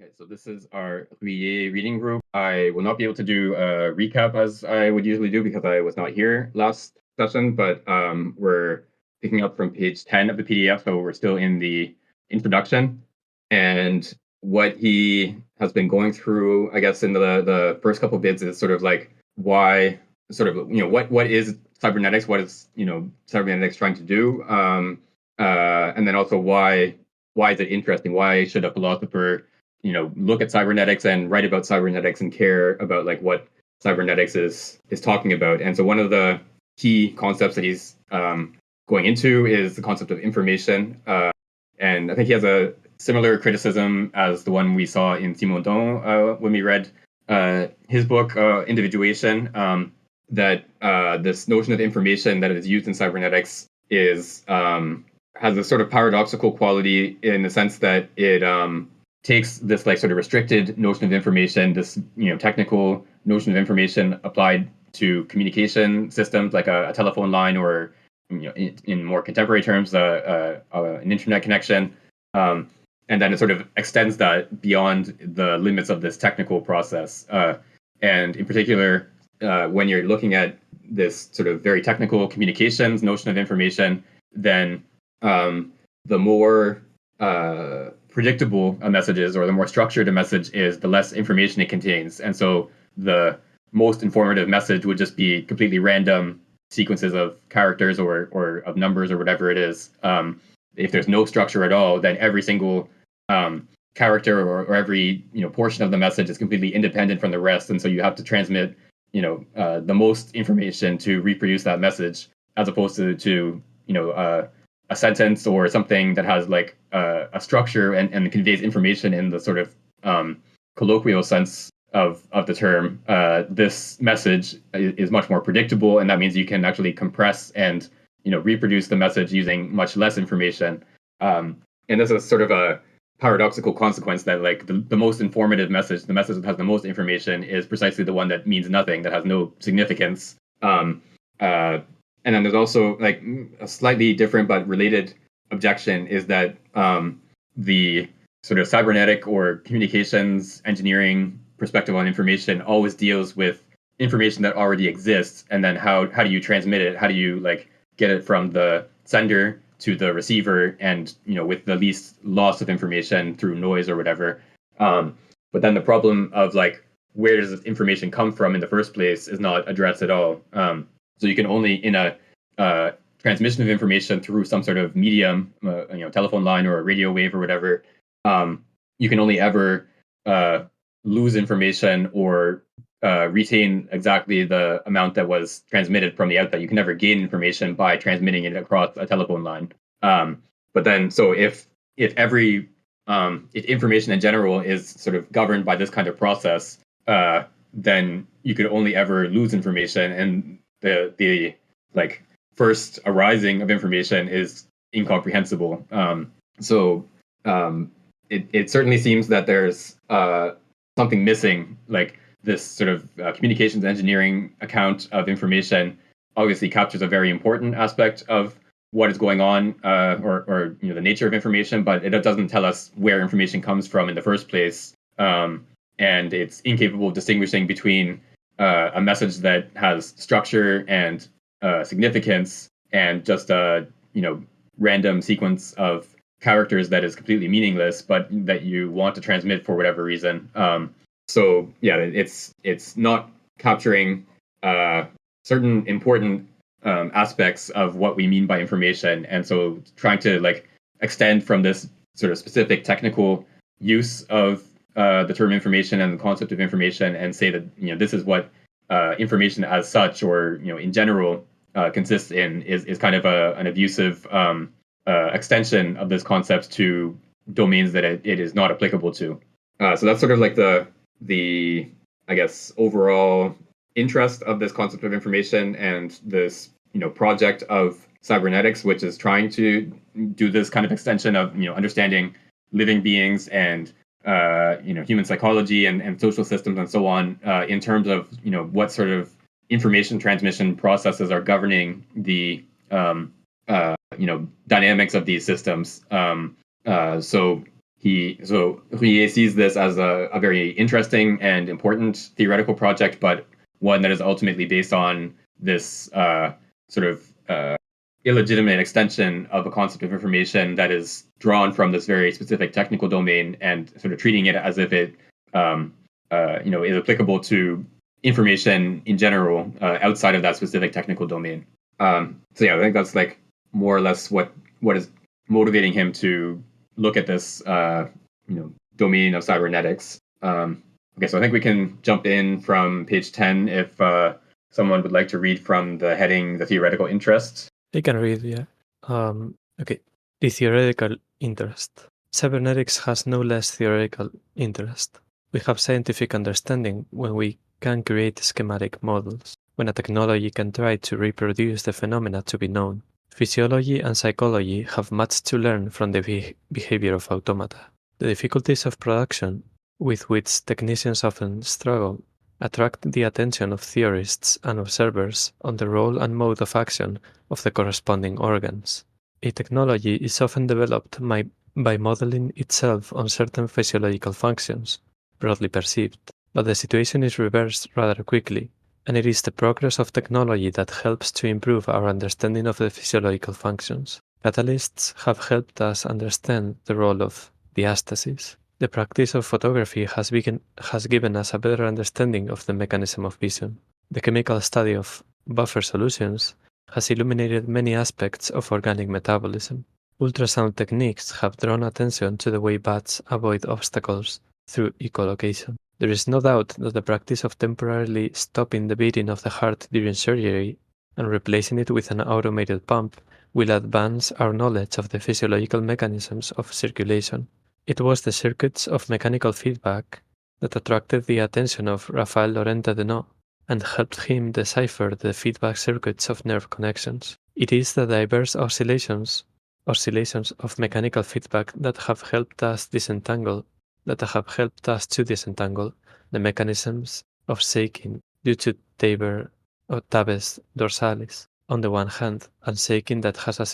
Okay, so this is our Ruyer reading group. I will not be able to do a recap as I would usually do because I was not here last session, but we're picking up from page 10 of the PDF, so we're still in the introduction. And what he has been going through, I guess, in the first couple bits is sort of like why, what is cybernetics? What is, cybernetics trying to do? And then also why is it interesting? Why should a philosopher look at cybernetics and write about cybernetics and care about like what cybernetics is talking about? And so one of the key concepts that he's going into is the concept of information. And I think he has a similar criticism as the one we saw in Simondon when we read his book, Individuation, that this notion of information that is used in cybernetics is has a sort of paradoxical quality in the sense that it takes this like sort of restricted notion of information, this technical notion of information applied to communication systems like a telephone line or in more contemporary terms an internet connection, and then it sort of extends that beyond the limits of this technical process. And in particular, when you're looking at this sort of very technical communications notion of information, then the more predictable a message is, or the more structured a message is, the less information it contains. And so the most informative message would just be completely random sequences of characters or of numbers or whatever it is. If there's no structure at all, then every single character or every portion of the message is completely independent from the rest, and so you have to transmit the most information to reproduce that message, as opposed to a sentence or something that has like a structure and conveys information in the sort of colloquial sense of the term. This message is much more predictable, and that means you can actually compress and reproduce the message using much less information. And this is sort of a paradoxical consequence that like the most informative message, the message that has the most information, is precisely the one that means nothing, that has no significance. And then there's also like a slightly different but related objection is that the sort of cybernetic or communications engineering perspective on information always deals with information that already exists, and then how do you transmit it? How do you like get it from the sender to the receiver, and with the least loss of information through noise or whatever. But then the problem of like where does this information come from in the first place is not addressed at all. So you can only, in a transmission of information through some sort of medium, telephone line or a radio wave or whatever, you can only ever lose information or retain exactly the amount that was transmitted from the outset. You can never gain information by transmitting it across a telephone line. But then, so if information in general is sort of governed by this kind of process, then you could only ever lose information, and the like first arising of information is incomprehensible. It certainly seems that there's something missing. Like this sort of communications engineering account of information obviously captures a very important aspect of what is going on, or the nature of information, but it doesn't tell us where information comes from in the first place. And it's incapable of distinguishing between a message that has structure and significance and just a random sequence of characters that is completely meaningless, but that you want to transmit for whatever reason. So yeah, it's not capturing certain important aspects of what we mean by information, and so trying to like extend from this sort of specific technical use of the term information and the concept of information, and say that this is what information as such, or in general, consists in, is kind of an abusive extension of this concept to domains that it is not applicable to. So that's sort of like the I guess overall interest of this concept of information and this project of cybernetics, which is trying to do this kind of extension of understanding living beings and human psychology and social systems and so on, in terms of what sort of information transmission processes are governing the dynamics of these systems. So Ruyer sees this as a very interesting and important theoretical project, but one that is ultimately based on this sort of illegitimate extension of a concept of information that is drawn from this very specific technical domain and sort of treating it as if it is applicable to information in general outside of that specific technical domain. So yeah, I think that's like more or less what is motivating him to look at this domain of cybernetics. Okay, so I think we can jump in from page 10 if someone would like to read from the heading, the theoretical interest. I can read, yeah. Okay, the theoretical interest. Cybernetics has no less theoretical interest. We have scientific understanding when we can create schematic models, when a technology can try to reproduce the phenomena to be known. Physiology and psychology have much to learn from the behavior of automata. The difficulties of production, with which technicians often struggle, attract the attention of theorists and observers on the role and mode of action of the corresponding organs. A technology is often developed by modeling itself on certain physiological functions, broadly perceived, but the situation is reversed rather quickly, and it is the progress of technology that helps to improve our understanding of the physiological functions. Catalysts have helped us understand the role of diastasis. The practice of photography has given us a better understanding of the mechanism of vision. The chemical study of buffer solutions has illuminated many aspects of organic metabolism. Ultrasound techniques have drawn attention to the way bats avoid obstacles through echolocation. There is no doubt that the practice of temporarily stopping the beating of the heart during surgery and replacing it with an automated pump will advance our knowledge of the physiological mechanisms of circulation. It was the circuits of mechanical feedback that attracted the attention of Raphael Lorente Denot and helped him decipher the feedback circuits of nerve connections. It is the diverse oscillations of mechanical feedback that have helped us to disentangle the mechanisms of shaking due to tabes dorsalis on the one hand, and shaking that has a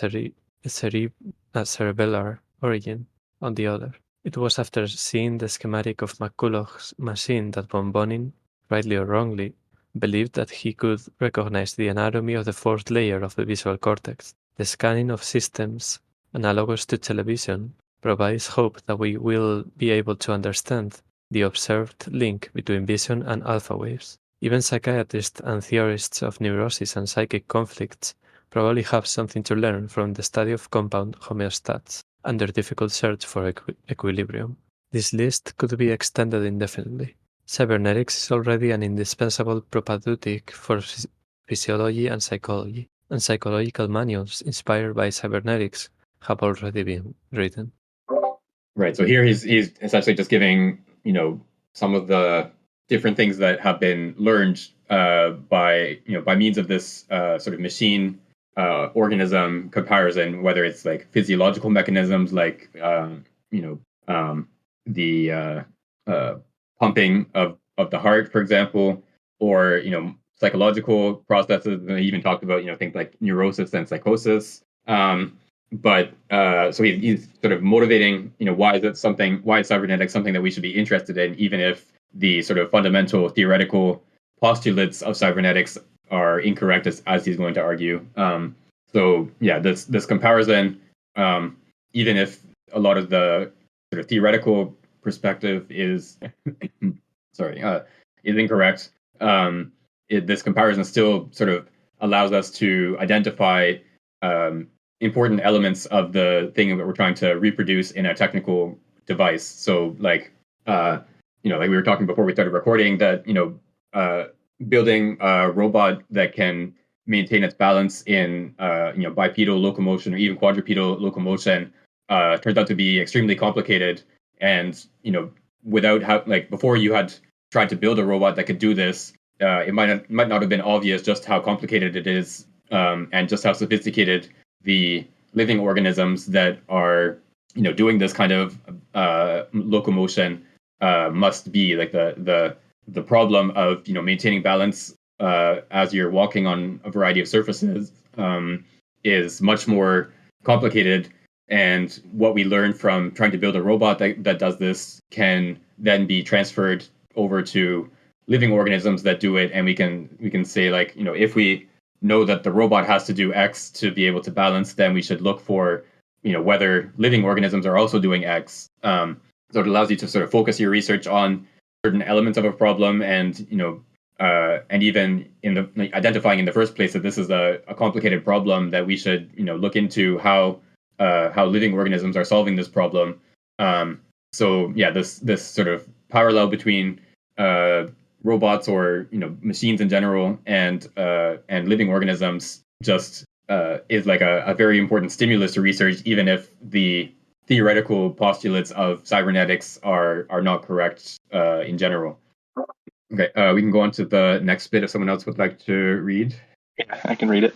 cerebellar origin on the other. It was after seeing the schematic of McCulloch's machine that von Bonin, rightly or wrongly, believed that he could recognize the anatomy of the fourth layer of the visual cortex. The scanning of systems analogous to television provides hope that we will be able to understand the observed link between vision and alpha waves. Even psychiatrists and theorists of neurosis and psychic conflicts probably have something to learn from the study of compound homeostats and their difficult search for equilibrium. This list could be extended indefinitely. Cybernetics is already an indispensable propadeutic for physiology and psychology, and psychological manuals inspired by cybernetics have already been written. Right. So here he's essentially just giving some of the different things that have been learned by means of this sort of machine organism comparison, whether it's like physiological mechanisms like the pumping of the heart, for example, or psychological processes. And he even talked about things like neurosis and psychosis. But so he's sort of motivating, why is cybernetics something that we should be interested in, even if the sort of fundamental theoretical postulates of cybernetics are incorrect, as he's going to argue. So yeah, this comparison, even if a lot of the sort of theoretical perspective is is incorrect, this comparison still sort of allows us to identify important elements of the thing that we're trying to reproduce in a technical device. So like like we were talking before we started recording, that building a robot that can maintain its balance in bipedal locomotion or even quadrupedal locomotion turns out to be extremely complicated. And without before you had tried to build a robot that could do this, it might not have been obvious just how complicated it is, and just how sophisticated the living organisms that are doing this kind of locomotion must be. Like the problem of maintaining balance as you're walking on a variety of surfaces is much more complicated and what we learn from trying to build a robot that does this can then be transferred over to living organisms that do it, and we can say, like, if we know that the robot has to do X to be able to balance, then we should look for whether living organisms are also doing X. So it allows you to sort of focus your research on certain elements of a problem, and even in the identifying in the first place that this is a complicated problem, that we should look into how living organisms are solving this problem. So yeah, this sort of parallel between robots, or machines in general, and living organisms just is like a very important stimulus to research, even if the theoretical postulates of cybernetics are not correct in general. Okay, we can go on to the next bit if someone else would like to read. Yeah, I can read it.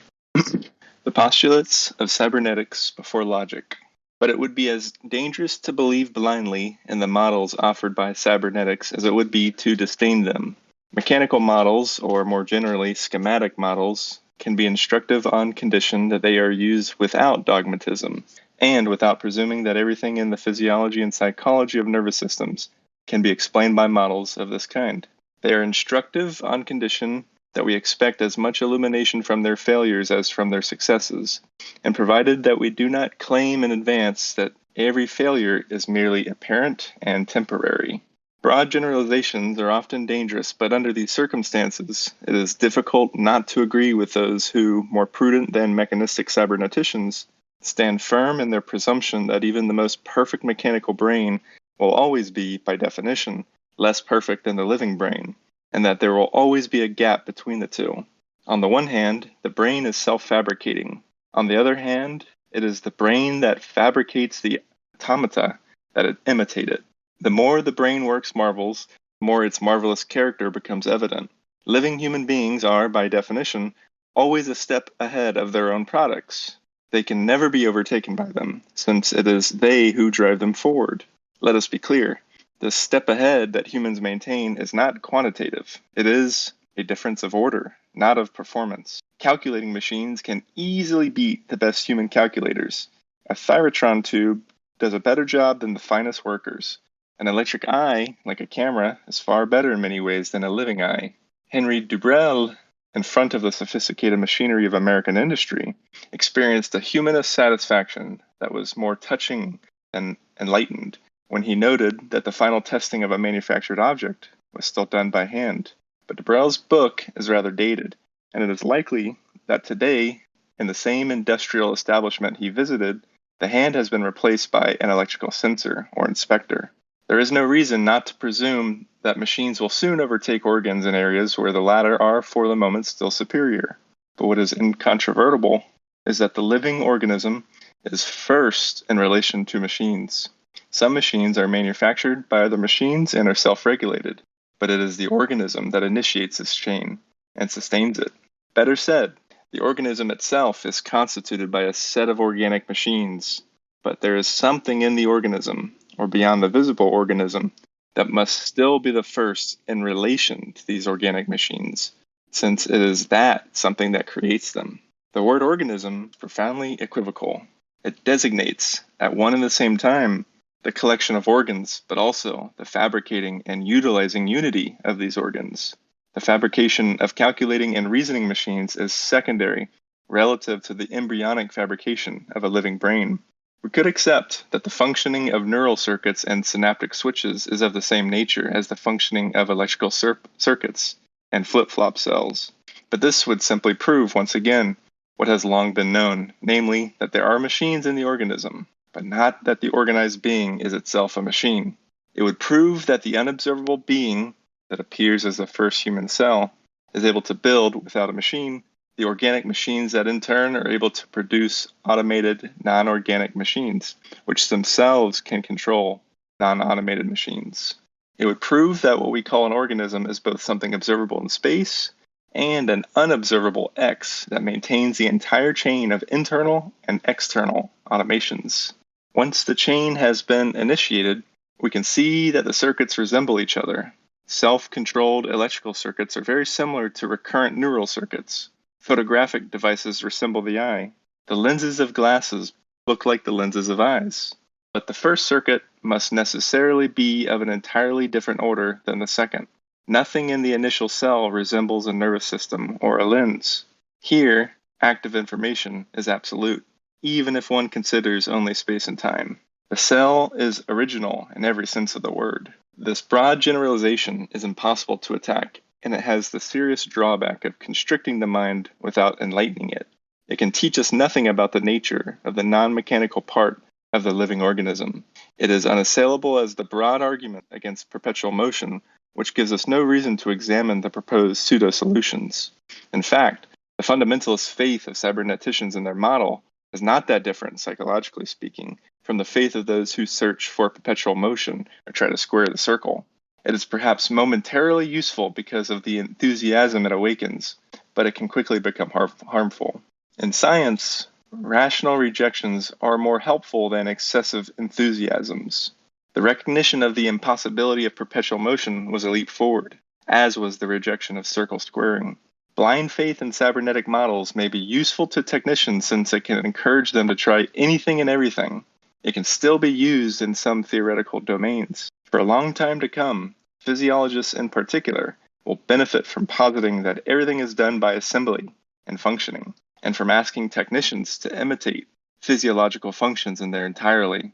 The postulates of cybernetics before logic. But it would be as dangerous to believe blindly in the models offered by cybernetics as it would be to disdain them. Mechanical models, or more generally schematic models, can be instructive on condition that they are used without dogmatism, and without presuming that everything in the physiology and psychology of nervous systems can be explained by models of this kind. They are instructive on condition that we expect as much illumination from their failures as from their successes, and provided that we do not claim in advance that every failure is merely apparent and temporary. Broad generalizations are often dangerous, but under these circumstances, it is difficult not to agree with those who, more prudent than mechanistic cyberneticians, stand firm in their presumption that even the most perfect mechanical brain will always be, by definition, less perfect than the living brain, and that there will always be a gap between the two. On the one hand, the brain is self-fabricating. On the other hand, it is the brain that fabricates the automata that imitate it. The more the brain works marvels, the more its marvelous character becomes evident. Living human beings are, by definition, always a step ahead of their own products. They can never be overtaken by them, since it is they who drive them forward. Let us be clear. The step ahead that humans maintain is not quantitative. It is a difference of order, not of performance. Calculating machines can easily beat the best human calculators. A thyratron tube does a better job than the finest workers. An electric eye, like a camera, is far better in many ways than a living eye. Henry Dubreuil, in front of the sophisticated machinery of American industry, experienced a humanist satisfaction that was more touching than enlightened, when he noted that the final testing of a manufactured object was still done by hand. But Dubreuil's book is rather dated, and it is likely that today, in the same industrial establishment he visited, the hand has been replaced by an electrical sensor or inspector. There is no reason not to presume that machines will soon overtake organs in areas where the latter are for the moment still superior. But what is incontrovertible is that the living organism is first in relation to machines. Some machines are manufactured by other machines and are self-regulated, but it is the organism that initiates this chain and sustains it. Better said, the organism itself is constituted by a set of organic machines, but there is something in the organism, or beyond the visible organism, that must still be the first in relation to these organic machines, since it is that something that creates them. The word organism is profoundly equivocal. It designates, at one and the same time, the collection of organs, but also the fabricating and utilizing unity of these organs. The fabrication of calculating and reasoning machines is secondary relative to the embryonic fabrication of a living brain. We could accept that the functioning of neural circuits and synaptic switches is of the same nature as the functioning of electrical circuits and flip-flop cells. But this would simply prove, once again, what has long been known, namely that there are machines in the organism, but not that the organized being is itself a machine. It would prove that the unobservable being that appears as the first human cell is able to build, without a machine, the organic machines that in turn are able to produce automated non-organic machines, which themselves can control non-automated machines. It would prove that what we call an organism is both something observable in space and an unobservable X that maintains the entire chain of internal and external automations. Once the chain has been initiated, we can see that the circuits resemble each other. Self-controlled electrical circuits are very similar to recurrent neural circuits. Photographic devices resemble the eye. The lenses of glasses look like the lenses of eyes. But the first circuit must necessarily be of an entirely different order than the second. Nothing in the initial cell resembles a nervous system or a lens. Here, active information is absolute, even if one considers only space and time. The cell is original in every sense of the word. This broad generalization is impossible to attack, and it has the serious drawback of constricting the mind without enlightening it. It can teach us nothing about the nature of the non-mechanical part of the living organism. It is unassailable as the broad argument against perpetual motion, which gives us no reason to examine the proposed pseudo-solutions. In fact, the fundamentalist faith of cyberneticians in their model is not that different, psychologically speaking, from the faith of those who search for perpetual motion or try to square the circle. It is perhaps momentarily useful because of the enthusiasm it awakens, but it can quickly become harmful. In science, rational rejections are more helpful than excessive enthusiasms. The recognition of the impossibility of perpetual motion was a leap forward, as was the rejection of circle squaring. Blind faith in cybernetic models may be useful to technicians since it can encourage them to try anything and everything. It can still be used in some theoretical domains. For a long time to come, physiologists in particular will benefit from positing that everything is done by assembly and functioning, and from asking technicians to imitate physiological functions in their entirety.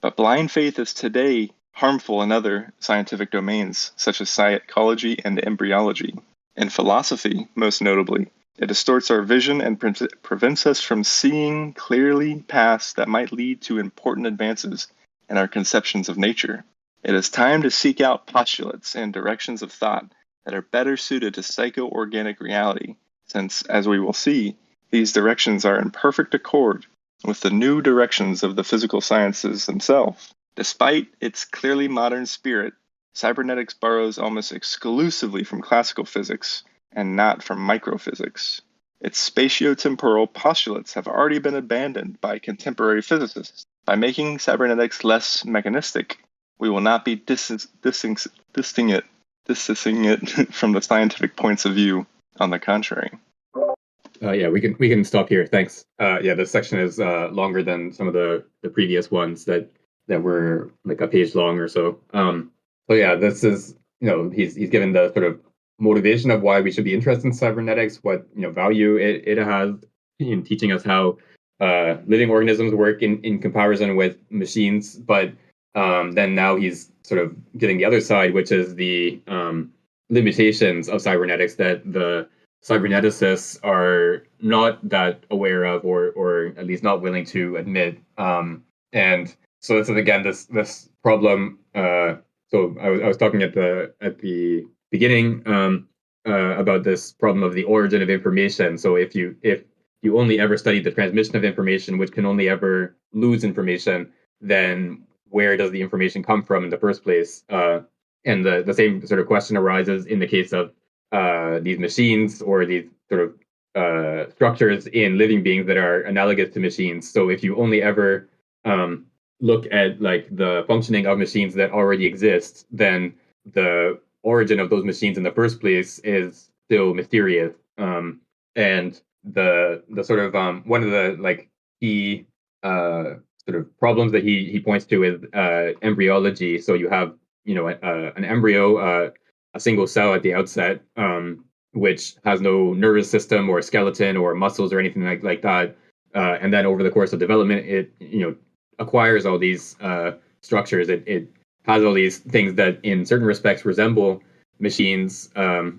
But blind faith is today harmful in other scientific domains, such as psychology and embryology. In philosophy, most notably, it distorts our vision and prevents us from seeing clearly paths that might lead to important advances in our conceptions of nature. It is time to seek out postulates and directions of thought that are better suited to psycho-organic reality, since, as we will see, these directions are in perfect accord with the new directions of the physical sciences themselves. Despite its clearly modern spirit, cybernetics borrows almost exclusively from classical physics and not from microphysics. Its spatiotemporal postulates have already been abandoned by contemporary physicists. By making cybernetics less mechanistic, we will not be distancing it from the scientific points of view. On the contrary. Yeah, we can stop here. Thanks. Yeah, this section is longer than some of the previous ones that were like a page long or so. So yeah, this is he's given the sort of motivation of why we should be interested in cybernetics, what value it has in teaching us how living organisms work in comparison with machines. But then now he's sort of getting the other side, which is the limitations of cybernetics that the cyberneticists are not that aware of, or at least not willing to admit. And so this is again this problem. So I was talking at the beginning about this problem of the origin of information. So if you only ever study the transmission of information, which can only ever lose information, then where does the information come from in the first place? And the same sort of question arises in the case of these machines or these sort of structures in living beings that are analogous to machines. So if you only ever look at like the functioning of machines that already exist, then the origin of those machines in the first place is still mysterious. And the sort of one of the like key sort of problems that he points to is embryology. So you have an embryo, a single cell at the outset, which has no nervous system or skeleton or muscles or anything like that. And then over the course of development, it acquires all these structures. It has all these things that, in certain respects, resemble machines. A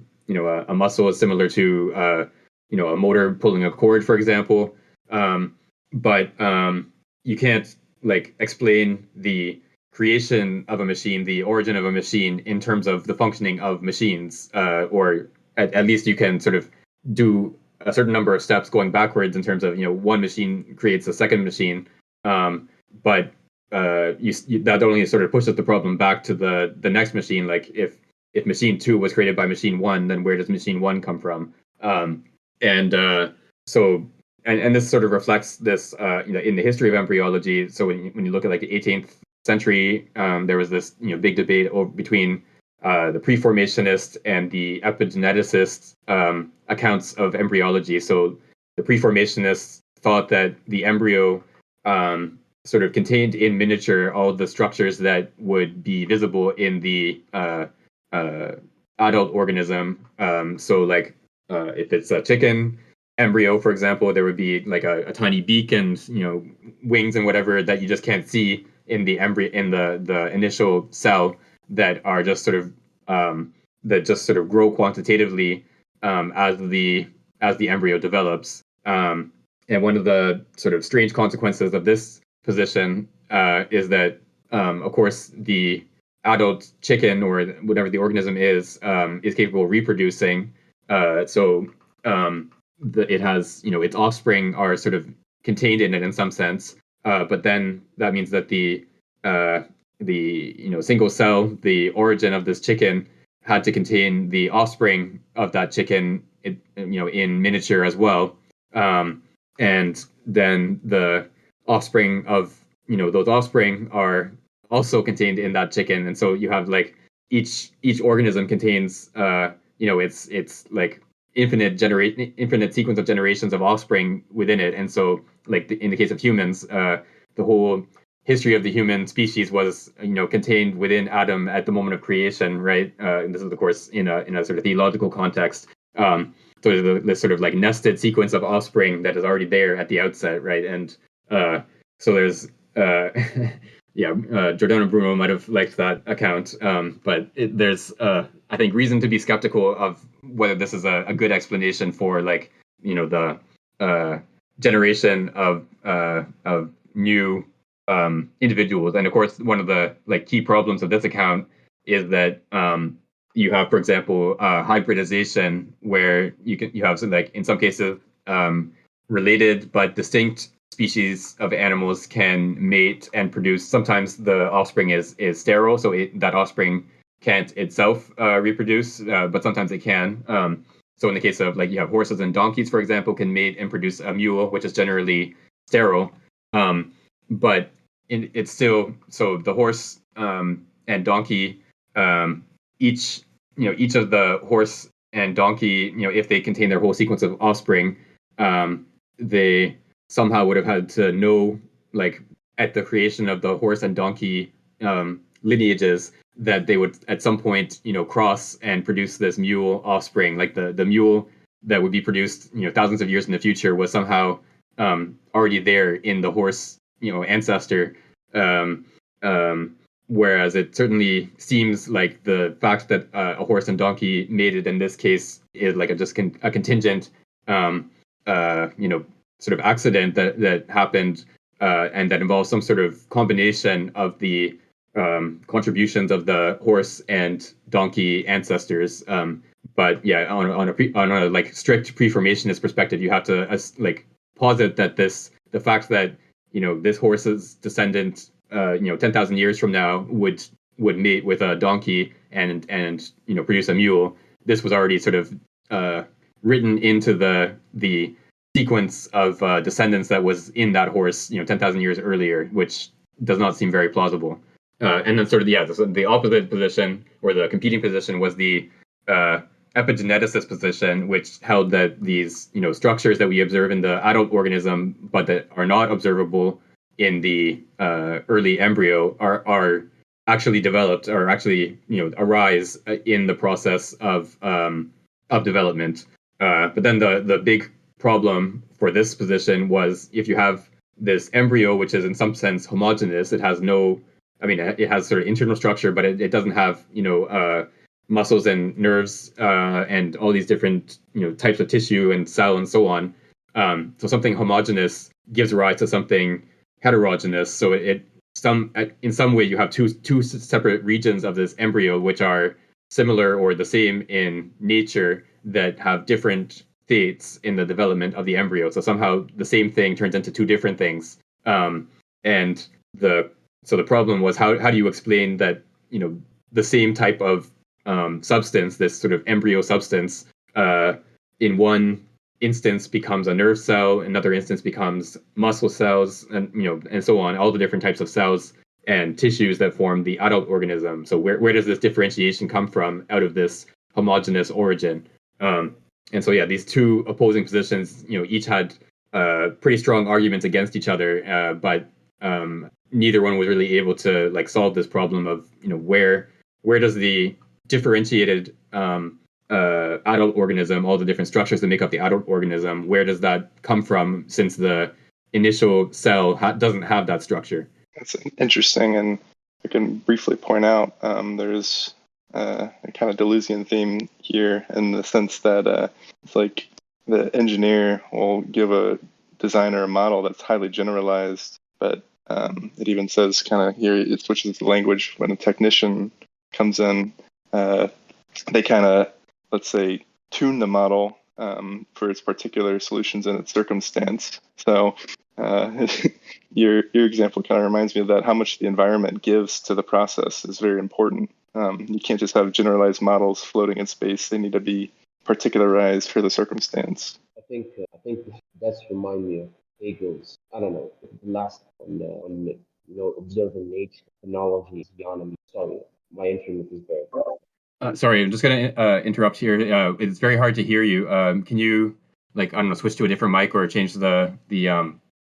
muscle is similar to a motor pulling a cord, for example. But you can't like explain the creation of a machine, the origin of a machine, in terms of the functioning of machines, or at least you can sort of do a certain number of steps going backwards in terms of one machine creates a second machine, but that only sort of pushes the problem back to the next machine. Like if machine 2 was created by machine 1, then where does machine 1 come from? And this sort of reflects this in the history of embryology. So when you look at like the 18th century, there was this big debate between the pre-formationist and the epigeneticist accounts of embryology. So the pre-formationists thought that the embryo sort of contained in miniature all the structures that would be visible in the adult organism. So like if it's a chicken embryo, for example, there would be like a tiny beak and wings and whatever that you just can't see in the embryo in the initial cell that are just sort of that just sort of grow quantitatively as the embryo develops. And one of the sort of strange consequences of this position is that, of course, the adult chicken or whatever the organism is capable of reproducing. It has, its offspring are sort of contained in it in some sense. But then that means that the single cell, the origin of this chicken, had to contain the offspring of that chicken, in miniature as well. And then the offspring of those offspring are also contained in that chicken, and so you have like each organism contains it's like infinite sequence of generations of offspring within it. And so like in the case of humans, the whole history of the human species was contained within Adam at the moment of creation, right? And this is of course in a sort of theological context. So there's this sort of like nested sequence of offspring that is already there at the outset, right? And so there's Giordano Bruno might have liked that account, but there's I think reason to be skeptical of whether this is a good explanation for like the generation of new individuals. And of course, one of the like key problems of this account is that you have, for example, hybridization, where you have like in some cases related but distinct species of animals can mate and produce. Sometimes the offspring is sterile, so that offspring can't itself reproduce, but sometimes it can. So in the case of like you have horses and donkeys, for example, can mate and produce a mule, which is generally sterile. But it's still so the horse and donkey each of the horse and donkey, if they contain their whole sequence of offspring, they somehow would have had to know, like at the creation of the horse and donkey lineages, that they would at some point, cross and produce this mule offspring. Like the mule that would be produced, thousands of years in the future was somehow already there in the horse, ancestor. Whereas it certainly seems like the fact that a horse and donkey mated in this case is like a contingent, sort of accident that happened, and that involves some sort of combination of the contributions of the horse and donkey ancestors. But yeah, on a like strict preformationist perspective, you have to like posit that the fact that this horse's descendant 10,000 years from now would mate with a donkey and produce a mule. This was already sort of written into the sequence of descendants that was in that horse 10,000 years earlier, which does not seem very plausible. And then sort of the opposite position, or the competing position, was the epigeneticist position, which held that these structures that we observe in the adult organism but that are not observable in the early embryo are actually developed, or actually arise in the process of development. But then the big problem for this position was, if you have this embryo which is in some sense homogeneous, it has it has sort of internal structure, but it doesn't have muscles and nerves and all these different types of tissue and cell and so on. So something homogeneous gives rise to something heterogeneous. So in some way you have two separate regions of this embryo which are similar or the same in nature, that have different states in the development of the embryo. So somehow the same thing turns into two different things. And the problem was, how do you explain that the same type of substance, this sort of embryo substance, in one instance becomes a nerve cell, another instance becomes muscle cells, and so on, all the different types of cells and tissues that form the adult organism. So where does this differentiation come from out of this homogeneous origin? And so yeah, these two opposing positions, each had pretty strong arguments against each other, but neither one was really able to like solve this problem of where does the differentiated adult organism, all the different structures that make up the adult organism, where does that come from? Since the initial cell doesn't have that structure. That's interesting, and I can briefly point out there's a kind of Deleuzian theme here in the sense that it's like the engineer will give a designer a model that's highly generalized, but it even says kind of here, it switches the language when a technician comes in. They kind of, let's say, tune the model for its particular solutions and its circumstance. So your example kind of reminds me of that. How much the environment gives to the process is very important. You can't just have generalized models floating in space. They need to be particularized for the circumstance. I think that's remind me of Hegel's, I don't know, the last on observing nature, technology, beyond. Sorry, my internet is very. Sorry, I'm just going to interrupt here. It's very hard to hear you. Can you, like, I don't know, switch to a different mic or change the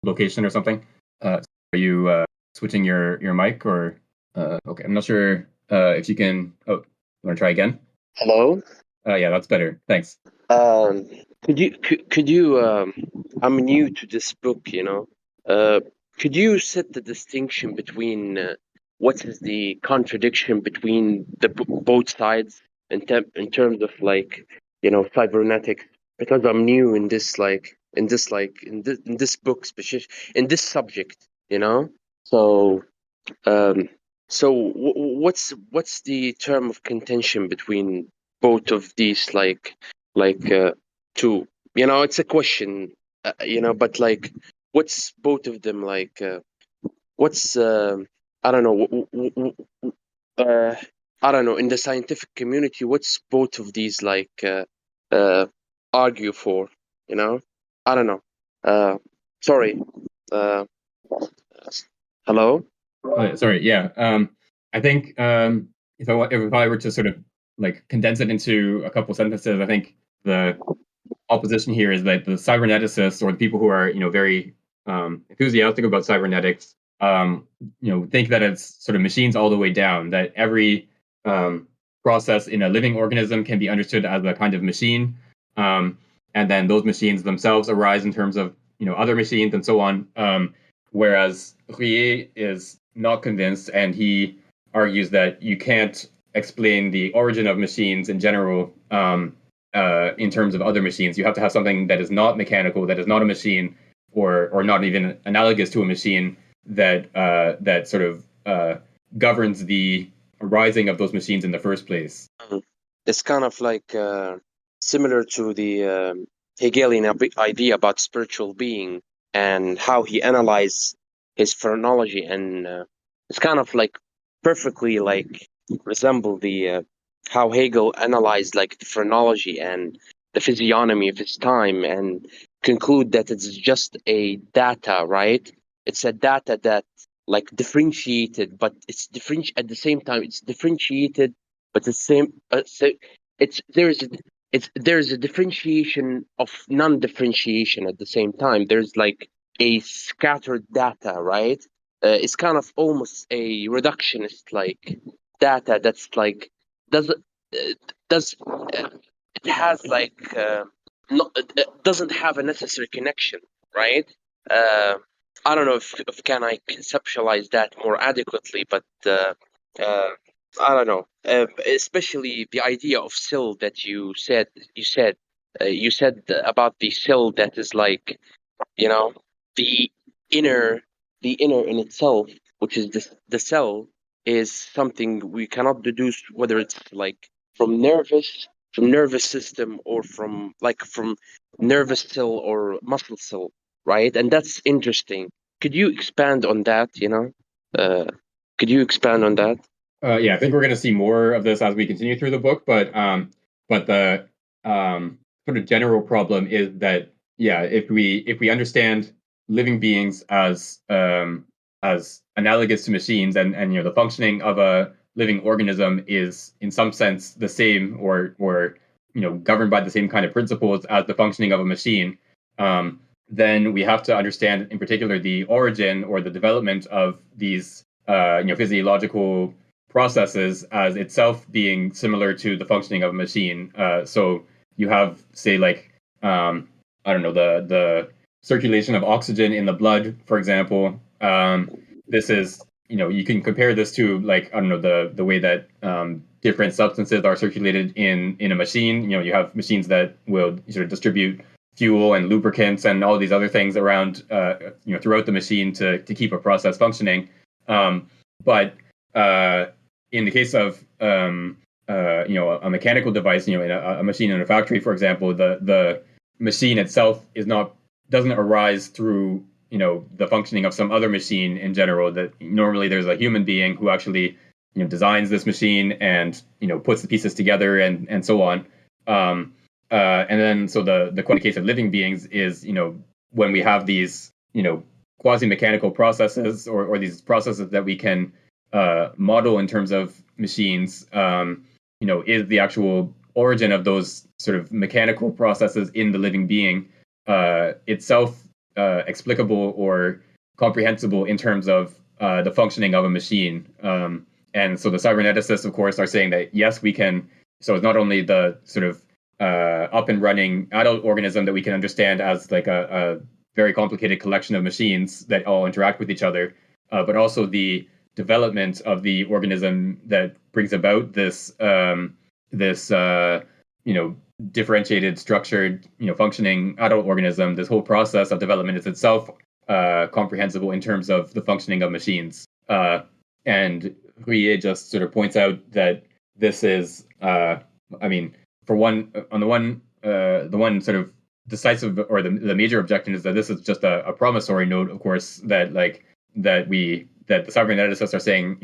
location or something? Are you switching your mic or? Okay, I'm not sure if you can. Oh, you want to try again? Hello. Yeah, that's better. Thanks. Could you? I'm new to this book. Could you set the distinction between what is the contradiction between the both sides in terms of cybernetics? Because I'm new in this in this book specific in this subject. So what's the term of contention between both of these two? It's a question. But what's both of them what's I don't know. I don't know. In the scientific community, what's both of these argue for? I don't know. Sorry. Hello. Sorry. Yeah. I think if I were to sort of like condense it into a couple sentences, I think the opposition here is that the cyberneticists or the people who are very enthusiastic about cybernetics think that it's sort of machines all the way down, that every process in a living organism can be understood as a kind of machine, and then those machines themselves arise in terms of other machines and so on, whereas Ruyer is not convinced, and he argues that you can't explain the origin of machines in general in terms of other machines. You have to have something that is not mechanical, that is not a machine, or not even analogous to a machine, that sort of governs the arising of those machines in the first place. It's kind of like similar to the Hegelian idea about spiritual being and how he analyzed his phrenology, and it's kind of like perfectly resemble the how Hegel analyzed the phrenology and the physiognomy of his time, and conclude that it's just a data, right? It's a data that differentiated, but it's at the same time it's differentiated, but the same there's a differentiation of non-differentiation at the same time. There's a scattered data, right? It's kind of almost a reductionist data that's does does it has not doesn't have a necessary connection, right? I don't know if can I conceptualize that more adequately, but I don't know, especially the idea of cell that you said about the cell that is the inner in itself, which is the cell, is something we cannot deduce whether it's from nervous system or from nervous cell or muscle cell, right? And that's interesting. Could you expand on that? Could you expand on that? Yeah, I think we're going to see more of this as we continue through the book, but the sort of general problem is that if we understand living beings as analogous to machines, and the functioning of a living organism is in some sense the same, or governed by the same kind of principles as the functioning of a machine, then we have to understand, in particular, the origin or the development of these physiological processes as itself being similar to the functioning of a machine. So you have, say, like I don't know, the circulation of oxygen in the blood, for example. This is, you can compare this to, like, I don't know, the way that different substances are circulated in a machine. You have machines that will sort of distribute fuel and lubricants and all these other things around, throughout the machine to keep a process functioning. But in the case of a mechanical device, in a machine in a factory, for example, the machine itself doesn't arise through the functioning of some other machine in general. That normally there's a human being who actually designs this machine and puts the pieces together and so on. And then so the case of living beings is when we have these quasi-mechanical processes or these processes that we can model in terms of machines, is the actual origin of those sort of mechanical processes in the living being itself explicable or comprehensible in terms of the functioning of a machine. And so the cyberneticists, of course, are saying that, yes, we can. So it's not only the sort of up and running adult organism that we can understand as like a very complicated collection of machines that all interact with each other, but also the development of the organism that brings about this differentiated, structured, functioning adult organism. This whole process of development is itself comprehensible in terms of the functioning of machines. And Ruyer just sort of points out that this is, for one, on the one sort of decisive or the major objection is that this is just a promissory note, of course, that the cyberneticists are saying,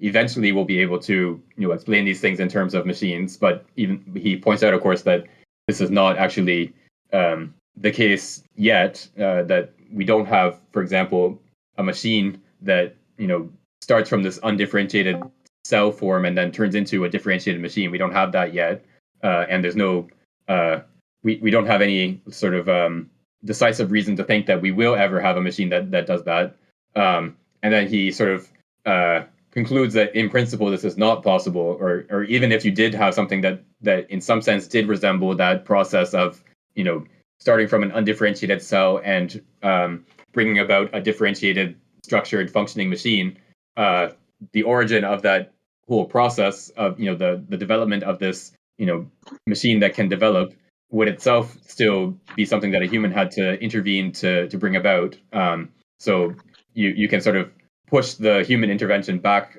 eventually we'll be able to, explain these things in terms of machines. But even he points out, of course, that this is not actually the case yet. That we don't have, for example, a machine that starts from this undifferentiated cell form and then turns into a differentiated machine. We don't have that yet, and there's no. We don't have any sort of decisive reason to think that we will ever have a machine that does that. And then he sort of concludes that in principle this is not possible, or even if you did have something that in some sense did resemble that process of starting from an undifferentiated cell and bringing about a differentiated, structured, functioning machine, the origin of that whole process of the development of this machine that can develop would itself still be something that a human had to intervene to bring about. So you can sort of push the human intervention back,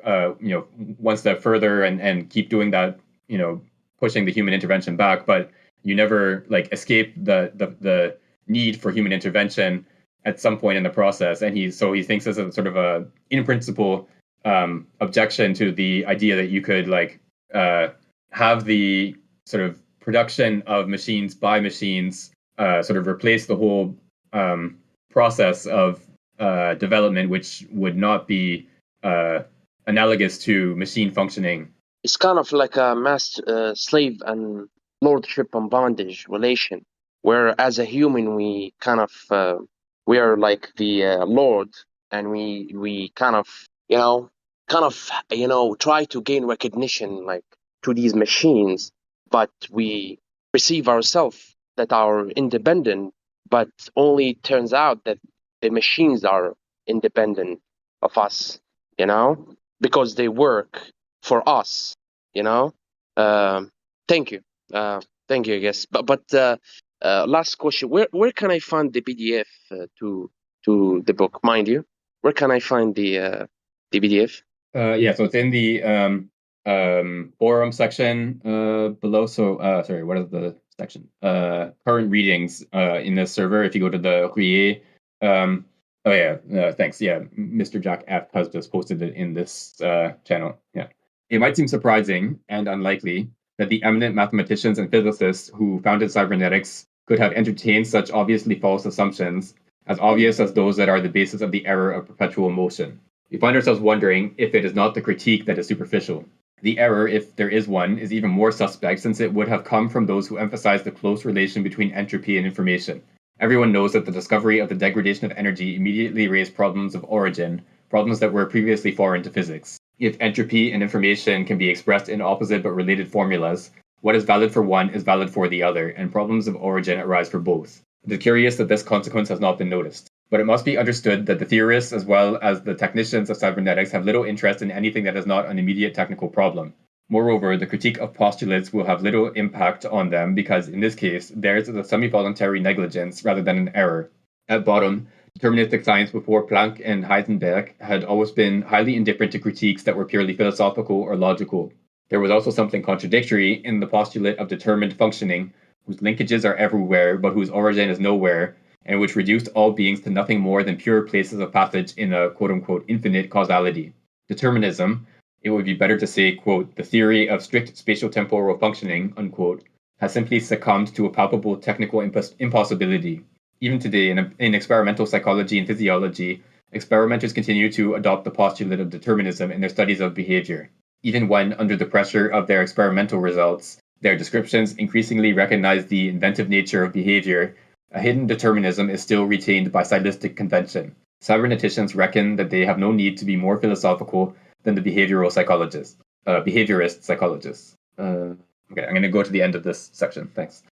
one step further and keep doing that, pushing the human intervention back, but you never escape the need for human intervention at some point in the process. And he thinks this is sort of a, in principle, objection to the idea that you could have the sort of production of machines by machines sort of replace the whole process of development, which would not be analogous to machine functioning. It's kind of like a slave and lordship and bondage relation, where as a human we kind of we are like the lord, and we kind of try to gain recognition to these machines, but we perceive ourselves that are independent, but only turns out that the machines are independent of us, because they work for us, Thank you. Thank you, I guess. But last question: where can I find the PDF to the book? Mind you, where can I find the PDF? So it's in the forum section below. So sorry, what is the section? Current readings in the server. If you go to the Ruyer, thanks. Yeah, Mr. Jack F has just posted it in this channel. Yeah, it might seem surprising and unlikely that the eminent mathematicians and physicists who founded cybernetics could have entertained such obviously false assumptions, as obvious as those that are the basis of the error of perpetual motion. We find ourselves wondering if it is not the critique that is superficial. The error, if there is one, is even more suspect, since it would have come from those who emphasize the close relation between entropy and information. Everyone knows that the discovery of the degradation of energy immediately raised problems of origin, problems that were previously foreign to physics. If entropy and information can be expressed in opposite but related formulas, what is valid for one is valid for the other, and problems of origin arise for both. It is curious that this consequence has not been noticed. But it must be understood that the theorists as well as the technicians of cybernetics have little interest in anything that is not an immediate technical problem. Moreover, the critique of postulates will have little impact on them because, in this case, theirs is a semi-voluntary negligence rather than an error. At bottom, deterministic science before Planck and Heisenberg had always been highly indifferent to critiques that were purely philosophical or logical. There was also something contradictory in the postulate of determined functioning, whose linkages are everywhere but whose origin is nowhere, and which reduced all beings to nothing more than pure places of passage in a quote-unquote infinite causality. Determinism, it would be better to say, quote, the theory of strict spatial-temporal functioning, unquote, has simply succumbed to a palpable technical impossibility. Even today, in experimental psychology and physiology, experimenters continue to adopt the postulate of determinism in their studies of behavior. Even when, under the pressure of their experimental results, their descriptions increasingly recognize the inventive nature of behavior, a hidden determinism is still retained by stylistic convention. Cyberneticians reckon that they have no need to be more philosophical than the behavioral psychologists, behaviorist psychologists. Okay, I'm going to go to the end of this section. Thanks.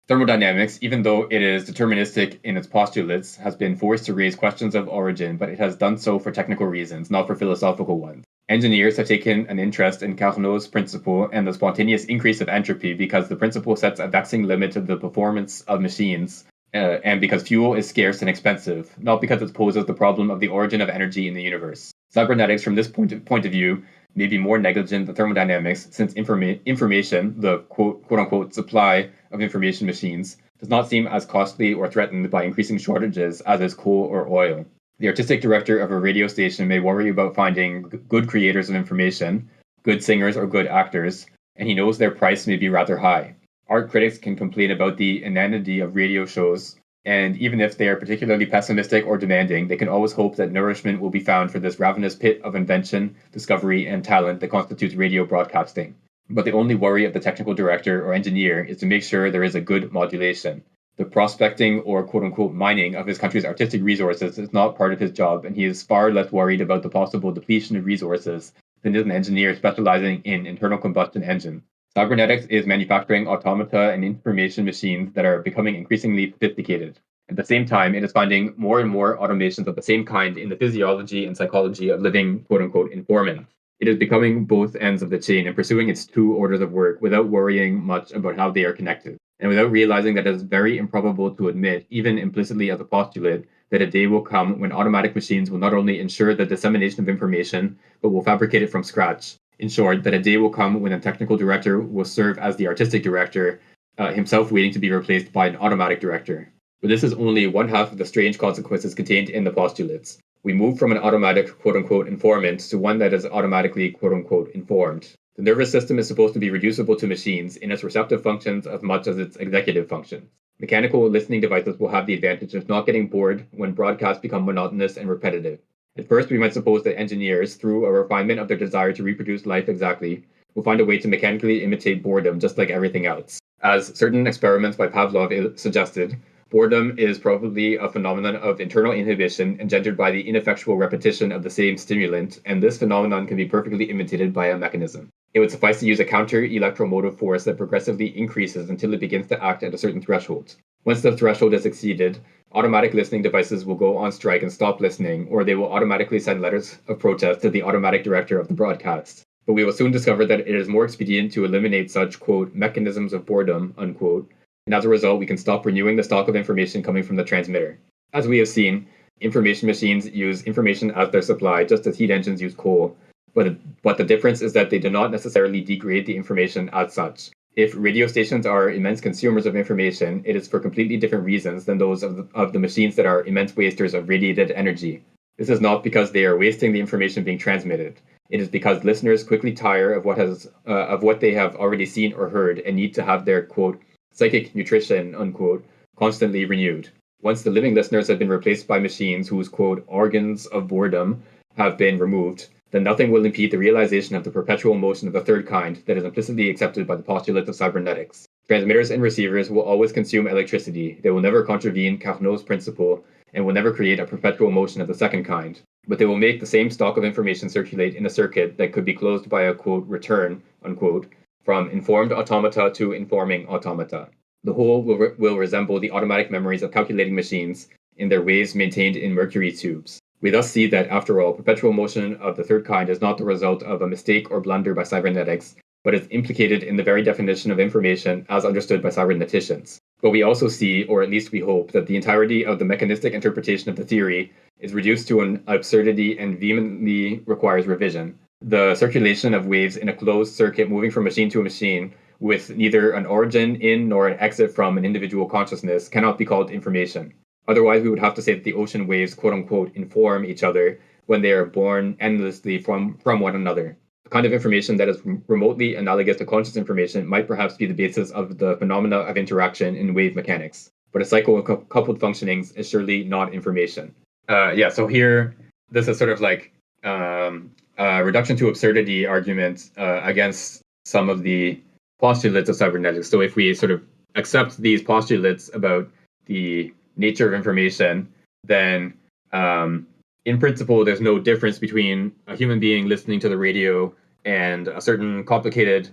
Thermodynamics, even though it is deterministic in its postulates, has been forced to raise questions of origin, but it has done so for technical reasons, not for philosophical ones. Engineers have taken an interest in Carnot's principle and the spontaneous increase of entropy because the principle sets a vexing limit to the performance of machines, and because fuel is scarce and expensive, not because it poses the problem of the origin of energy in the universe. Cybernetics, from this point of view, may be more negligent than thermodynamics, since information, the quote-unquote supply of information machines, does not seem as costly or threatened by increasing shortages as is coal or oil. The artistic director of a radio station may worry about finding good creators of information, good singers or good actors, and he knows their price may be rather high. Art critics can complain about the inanity of radio shows, and even if they are particularly pessimistic or demanding, they can always hope that nourishment will be found for this ravenous pit of invention, discovery, and talent that constitutes radio broadcasting. But the only worry of the technical director or engineer is to make sure there is a good modulation. The prospecting or quote-unquote mining of his country's artistic resources is not part of his job, and he is far less worried about the possible depletion of resources than is an engineer specializing in internal combustion engines. Cybernetics is manufacturing automata and information machines that are becoming increasingly sophisticated. At the same time, it is finding more and more automations of the same kind in the physiology and psychology of living quote-unquote informants. It is becoming both ends of the chain and pursuing its two orders of work without worrying much about how they are connected, and without realizing that it is very improbable to admit, even implicitly as a postulate, that a day will come when automatic machines will not only ensure the dissemination of information, but will fabricate it from scratch. In short, that a day will come when a technical director will serve as the artistic director, himself waiting to be replaced by an automatic director. But this is only one half of the strange consequences contained in the postulates. We move from an automatic quote-unquote informant to one that is automatically quote-unquote informed. The nervous system is supposed to be reducible to machines in its receptive functions as much as its executive functions. Mechanical listening devices will have the advantage of not getting bored when broadcasts become monotonous and repetitive. At first, we might suppose that engineers, through a refinement of their desire to reproduce life exactly, will find a way to mechanically imitate boredom just like everything else. As certain experiments by Pavlov suggested, boredom is probably a phenomenon of internal inhibition engendered by the ineffectual repetition of the same stimulant, and this phenomenon can be perfectly imitated by a mechanism. It would suffice to use a counter-electromotive force that progressively increases until it begins to act at a certain threshold. Once the threshold is exceeded, automatic listening devices will go on strike and stop listening, or they will automatically send letters of protest to the automatic director of the broadcast. But we will soon discover that it is more expedient to eliminate such, quote, mechanisms of boredom, unquote, and as a result, we can stop renewing the stock of information coming from the transmitter. As we have seen, information machines use information as their supply, just as heat engines use coal. But the difference is that they do not necessarily degrade the information as such. If radio stations are immense consumers of information, it is for completely different reasons than those of the machines that are immense wasters of radiated energy. This is not because they are wasting the information being transmitted. It is because listeners quickly tire of what they have already seen or heard and need to have their, quote, psychic nutrition, unquote, constantly renewed. Once the living listeners have been replaced by machines whose, quote, organs of boredom have been removed, then nothing will impede the realization of the perpetual motion of the third kind that is implicitly accepted by the postulates of cybernetics. Transmitters and receivers will always consume electricity. They will never contravene Carnot's principle and will never create a perpetual motion of the second kind. But they will make the same stock of information circulate in a circuit that could be closed by a, quote, return, unquote, from informed automata to informing automata. The whole will resemble the automatic memories of calculating machines in their waves maintained in mercury tubes. We thus see that, after all, perpetual motion of the third kind is not the result of a mistake or blunder by cybernetics, but is implicated in the very definition of information as understood by cyberneticians. But we also see, or at least we hope, that the entirety of the mechanistic interpretation of the theory is reduced to an absurdity and vehemently requires revision. The circulation of waves in a closed circuit moving from machine to machine, with neither an origin in nor an exit from an individual consciousness, cannot be called information. Otherwise, we would have to say that the ocean waves, quote-unquote, inform each other when they are born endlessly from one another. The kind of information that is remotely analogous to conscious information might perhaps be the basis of the phenomena of interaction in wave mechanics, but a cycle of coupled functionings is surely not information. So here, this is sort of like a reduction to absurdity argument against some of the postulates of cybernetics. So if we sort of accept these postulates about the nature of information, then in principle, there's no difference between a human being listening to the radio and a certain complicated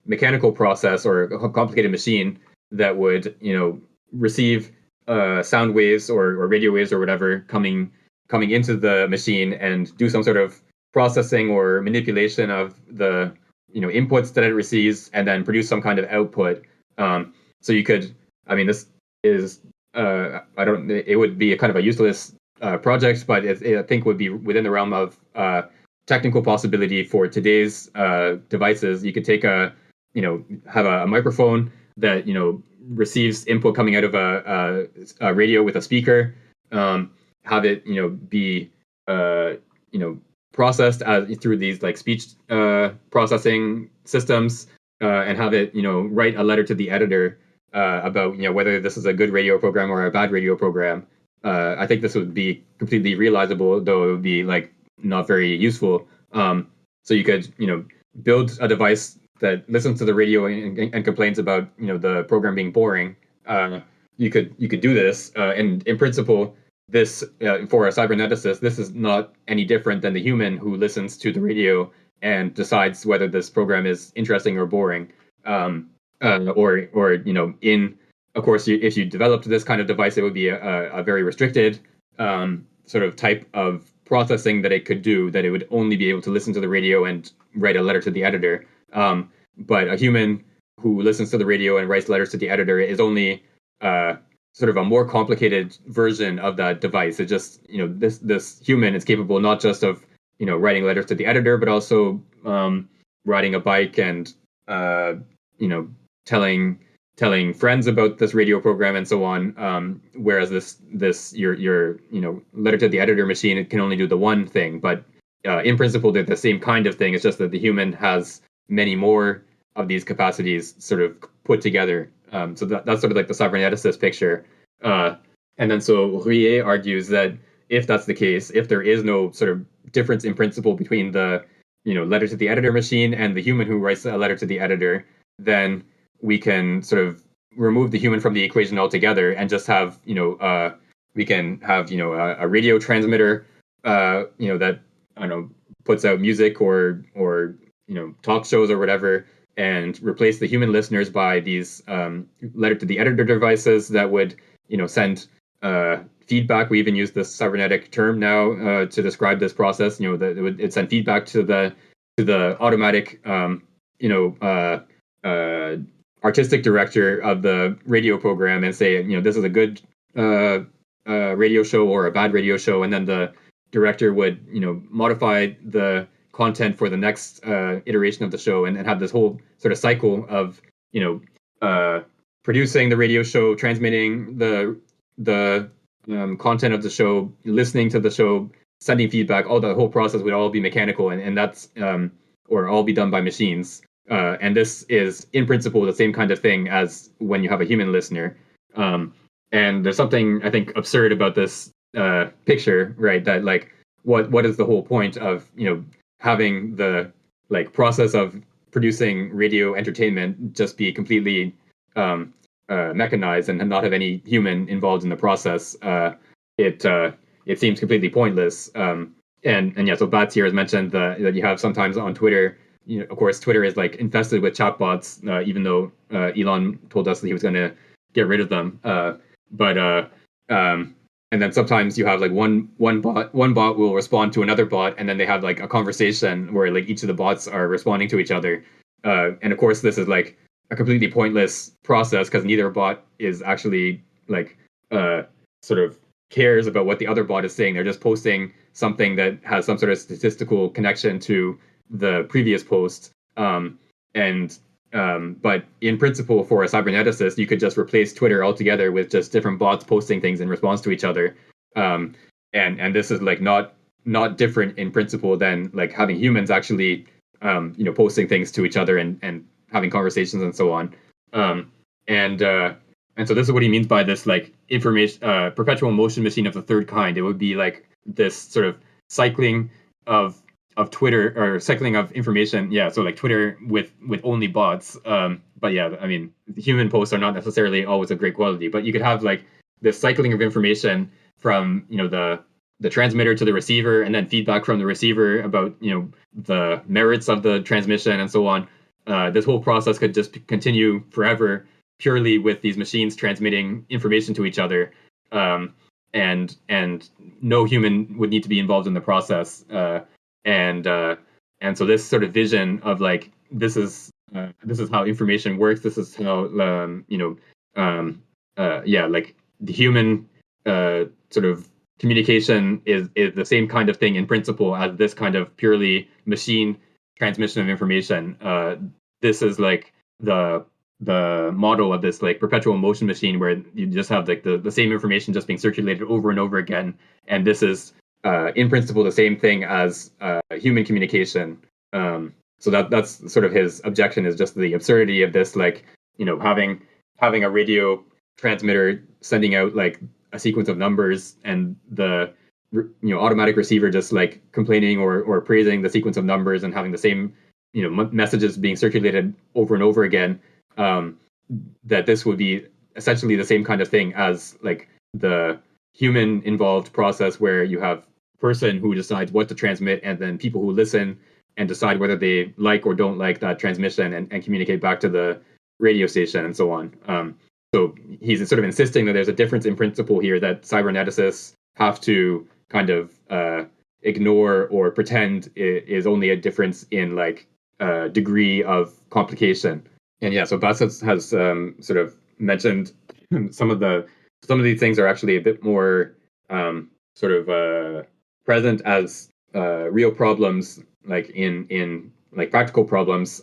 mechanical process or a complicated machine that would, receive sound waves or radio waves or whatever coming into the machine and do some sort of processing or manipulation of the inputs that it receives and then produce some kind of output. So you could, this is it would be a kind of a useless project, but I think would be within the realm of technical possibility for today's devices. You could take have a microphone that receives input coming out of a radio with a speaker, have it be processed through these like speech processing systems, and have it write a letter to the editor about whether this is a good radio program or a bad radio program. I think this would be completely realizable, though it would be like not very useful. So you could build a device that listens to the radio and complains about the program being boring. You could do this, and in principle, this for a cyberneticist, this is not any different than the human who listens to the radio and decides whether this program is interesting or boring. Of course, if you developed this kind of device, it would be a very restricted sort of type of processing that it could do, that it would only be able to listen to the radio and write a letter to the editor. But a human who listens to the radio and writes letters to the editor is only sort of a more complicated version of that device. It just, this human is capable not just of, writing letters to the editor, but also riding a bike and, telling friends about this radio program and so on. Whereas your letter to the editor machine, it can only do the one thing. But in principle, they're the same kind of thing. It's just that the human has many more of these capacities sort of put together. So that's sort of like the cyberneticist picture. And then so Ruyer argues that if that's the case, if there is no sort of difference in principle between the letter to the editor machine and the human who writes a letter to the editor, then we can sort of remove the human from the equation altogether and just have we can have a radio transmitter that puts out music or talk shows or whatever, and replace the human listeners by these letter to the editor devices that would send feedback. We even use this cybernetic term now to describe this process. That it send feedback to the automatic artistic director of the radio program and say, this is a good radio show or a bad radio show, and then the director would modify the content for the next iteration of the show, and have this whole sort of cycle of producing the radio show, transmitting the content of the show, listening to the show, sending feedback. All the whole process would all be mechanical, and that's or all be done by machines. And this is in principle the same kind of thing as when you have a human listener. And there's something I think absurd about this picture, right? That like what is the whole point of having the like process of producing radio entertainment just be completely mechanized and not have any human involved in the process, it seems completely pointless. And yeah, so bots here, as mentioned, that you have sometimes on Twitter. Of course, Twitter is like infested with chatbots, even though Elon told us that he was going to get rid of them. But and then sometimes you have like one bot will respond to another bot, and then they have like a conversation where like each of the bots are responding to each other. And of course, this is like a completely pointless process because neither bot is actually like sort of cares about what the other bot is saying. They're just posting something that has some sort of statistical connection to the previous post. But in principle, for a cyberneticist, you could just replace Twitter altogether with just different bots posting things in response to each other. And this is like not different in principle than like having humans actually posting things to each other and having conversations and so on. And so this is what he means by this like information perpetual motion machine of the third kind. It would be like this sort of cycling of Twitter or cycling of information. Yeah, so like Twitter with only bots. But yeah, I mean, human posts are not necessarily always of great quality, but you could have like this cycling of information from the transmitter to the receiver, and then feedback from the receiver about the merits of the transmission and so on. This whole process could just continue forever, purely with these machines transmitting information to each other, and no human would need to be involved in the process. And so this sort of vision of like this is how information works. This is how like the human sort of communication is the same kind of thing in principle as this kind of purely machine transmission of information. This is like the model of this like perpetual motion machine where you just have like the same information just being circulated over and over again, and this is in principle the same thing as human communication. So that's sort of his objection, is just the absurdity of this, like having a radio transmitter sending out like a sequence of numbers, and the automatic receiver just like complaining or praising the sequence of numbers, and having the same messages being circulated over and over again. That this would be essentially the same kind of thing as like the human involved process, where you have a person who decides what to transmit, and then people who listen and decide whether they like or don't like that transmission, and communicate back to the radio station and so on. So he's sort of insisting that there's a difference in principle here that cyberneticists have to kind of ignore or pretend is only a difference in like degree of complication. And yeah, so Bas has sort of mentioned some of these things are actually a bit more sort of present as real problems, like in like practical problems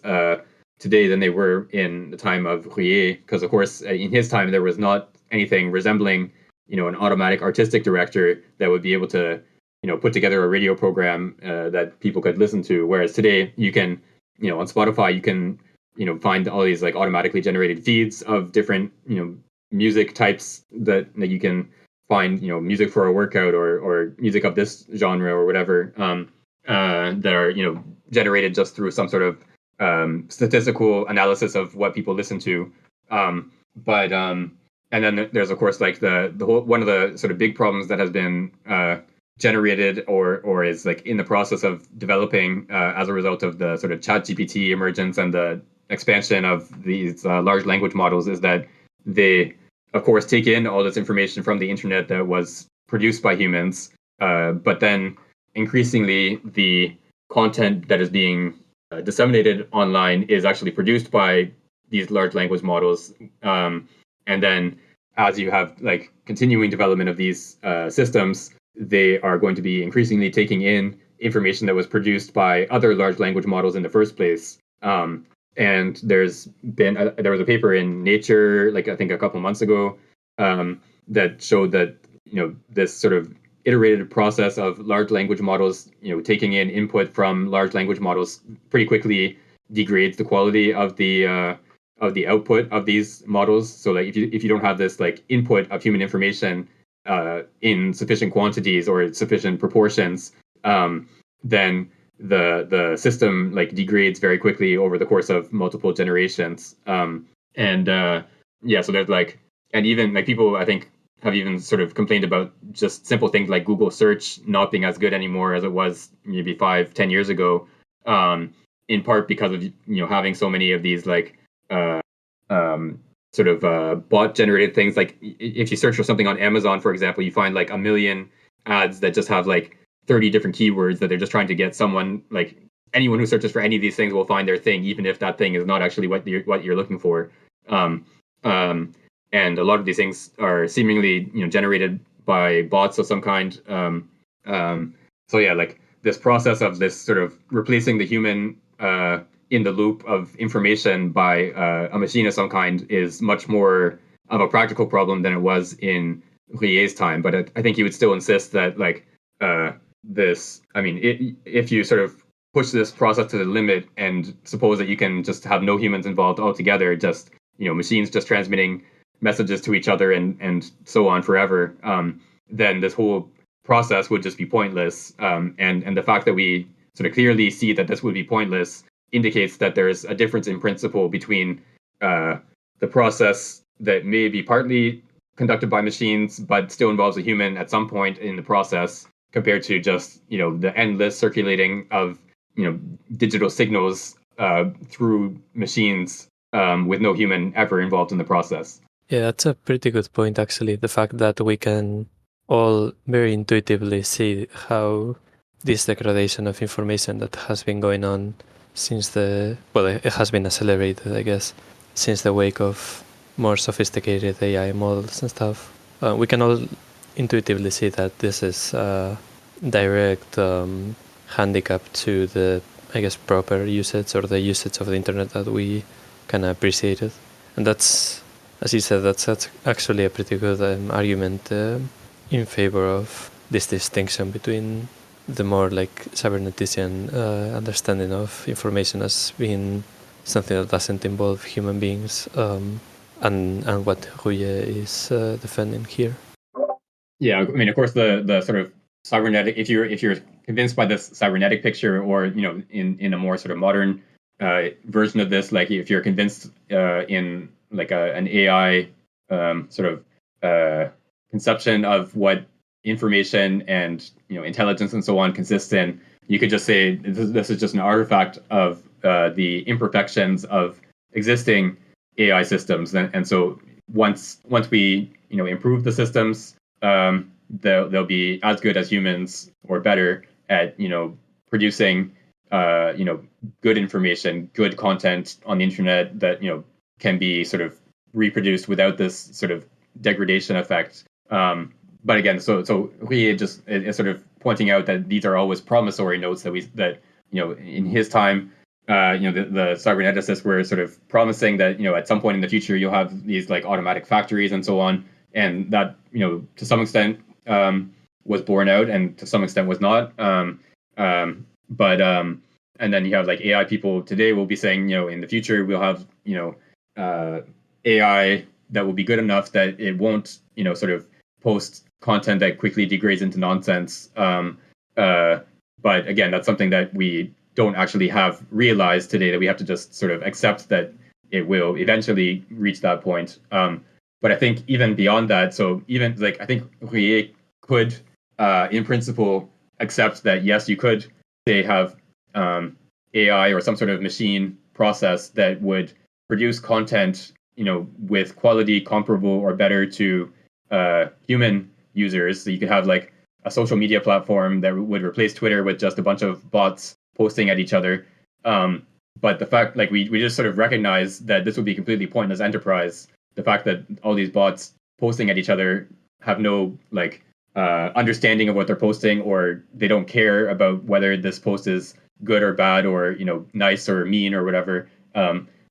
today than they were in the time of Ruyer, because of course in his time there was not anything resembling an automatic artistic director that would be able to put together a radio program that people could listen to, whereas today you can on Spotify you can find all these like automatically generated feeds of different music types that you can find music for a workout or music of this genre or whatever, that are generated just through some sort of statistical analysis of what people listen to. And then there's of course like the whole, one of the sort of big problems that has been generated or is like in the process of developing as a result of the sort of ChatGPT emergence and the expansion of these large language models, is that they of course take in all this information from the internet that was produced by humans, but then increasingly the content that is being disseminated online is actually produced by these large language models. And then as you have like continuing development of these systems, they are going to be increasingly taking in information that was produced by other large language models in the first place. And there was a paper in Nature, like I think a couple months ago, that showed that this sort of iterated process of large language models, taking in input from large language models pretty quickly degrades the quality of the output of these models. So like if you don't have this like input of human information in sufficient quantities or sufficient proportions, then the system like degrades very quickly over the course of multiple generations. So there's like, and even like people I think have even sort of complained about just simple things like Google search not being as good anymore as it was maybe 5-10 years ago, in part because of having so many of these like bot generated things. Like if you search for something on Amazon, for example, you find like a million ads that just have like 30 different keywords that they're just trying to get someone, like anyone who searches for any of these things will find their thing, even if that thing is not actually what you're looking for. Um, and a lot of these things are seemingly generated by bots of some kind. So yeah, like this process of this sort of replacing the human in the loop of information by a machine of some kind is much more of a practical problem than it was in Ruyer's time. But I think he would still insist that like if you sort of push this process to the limit and suppose that you can just have no humans involved altogether, just machines just transmitting messages to each other and so on forever, then this whole process would just be pointless. And the fact that we sort of clearly see that this would be pointless indicates that there's a difference in principle between the process that may be partly conducted by machines but still involves a human at some point in the process, compared to just the endless circulating of digital signals through machines with no human ever involved in the process. Yeah, that's a pretty good point, actually. The fact that we can all very intuitively see how this degradation of information that has been going on since it has been accelerated, I guess, since the wake of more sophisticated AI models and stuff. We can all intuitively see that this is a direct handicap to the, I guess, proper usage or the usage of the internet that we can appreciate it. And that's, as you said, that's actually a pretty good argument in favor of this distinction between the more like cybernetician understanding of information as being something that doesn't involve human beings, and what Ruyer is defending here. Yeah, I mean, of course, the sort of cybernetic. If you're convinced by this cybernetic picture, or in a more sort of modern version of this, like if you're convinced in like an AI conception of what information and intelligence and so on consists in, you could just say this is just an artifact of the imperfections of existing AI systems, and so once we improve the systems, they'll be as good as humans or better at producing good information, good content on the internet that can be sort of reproduced without this sort of degradation effect. But again, so Ruyer just is sort of pointing out that these are always promissory notes that in his time, the cyberneticists were sort of promising that at some point in the future you'll have these like automatic factories and so on, and that to some extent was borne out, and to some extent was not. And then you have like AI people today will be saying in the future we'll have AI that will be good enough that it won't sort of post content that quickly degrades into nonsense. But again, that's something that we don't actually have realized today, that we have to just sort of accept that it will eventually reach that point. But I think even beyond that, so even like I think Ruyer could, in principle, accept that yes, you could say have AI or some sort of machine process that would produce content, with quality comparable or better to human users. So you could have like a social media platform that would replace Twitter with just a bunch of bots posting at each other. But the fact, like we just sort of recognize that this would be a completely pointless enterprise. The fact that all these bots posting at each other have no like understanding of what they're posting, or they don't care about whether this post is good or bad, or nice or mean or whatever.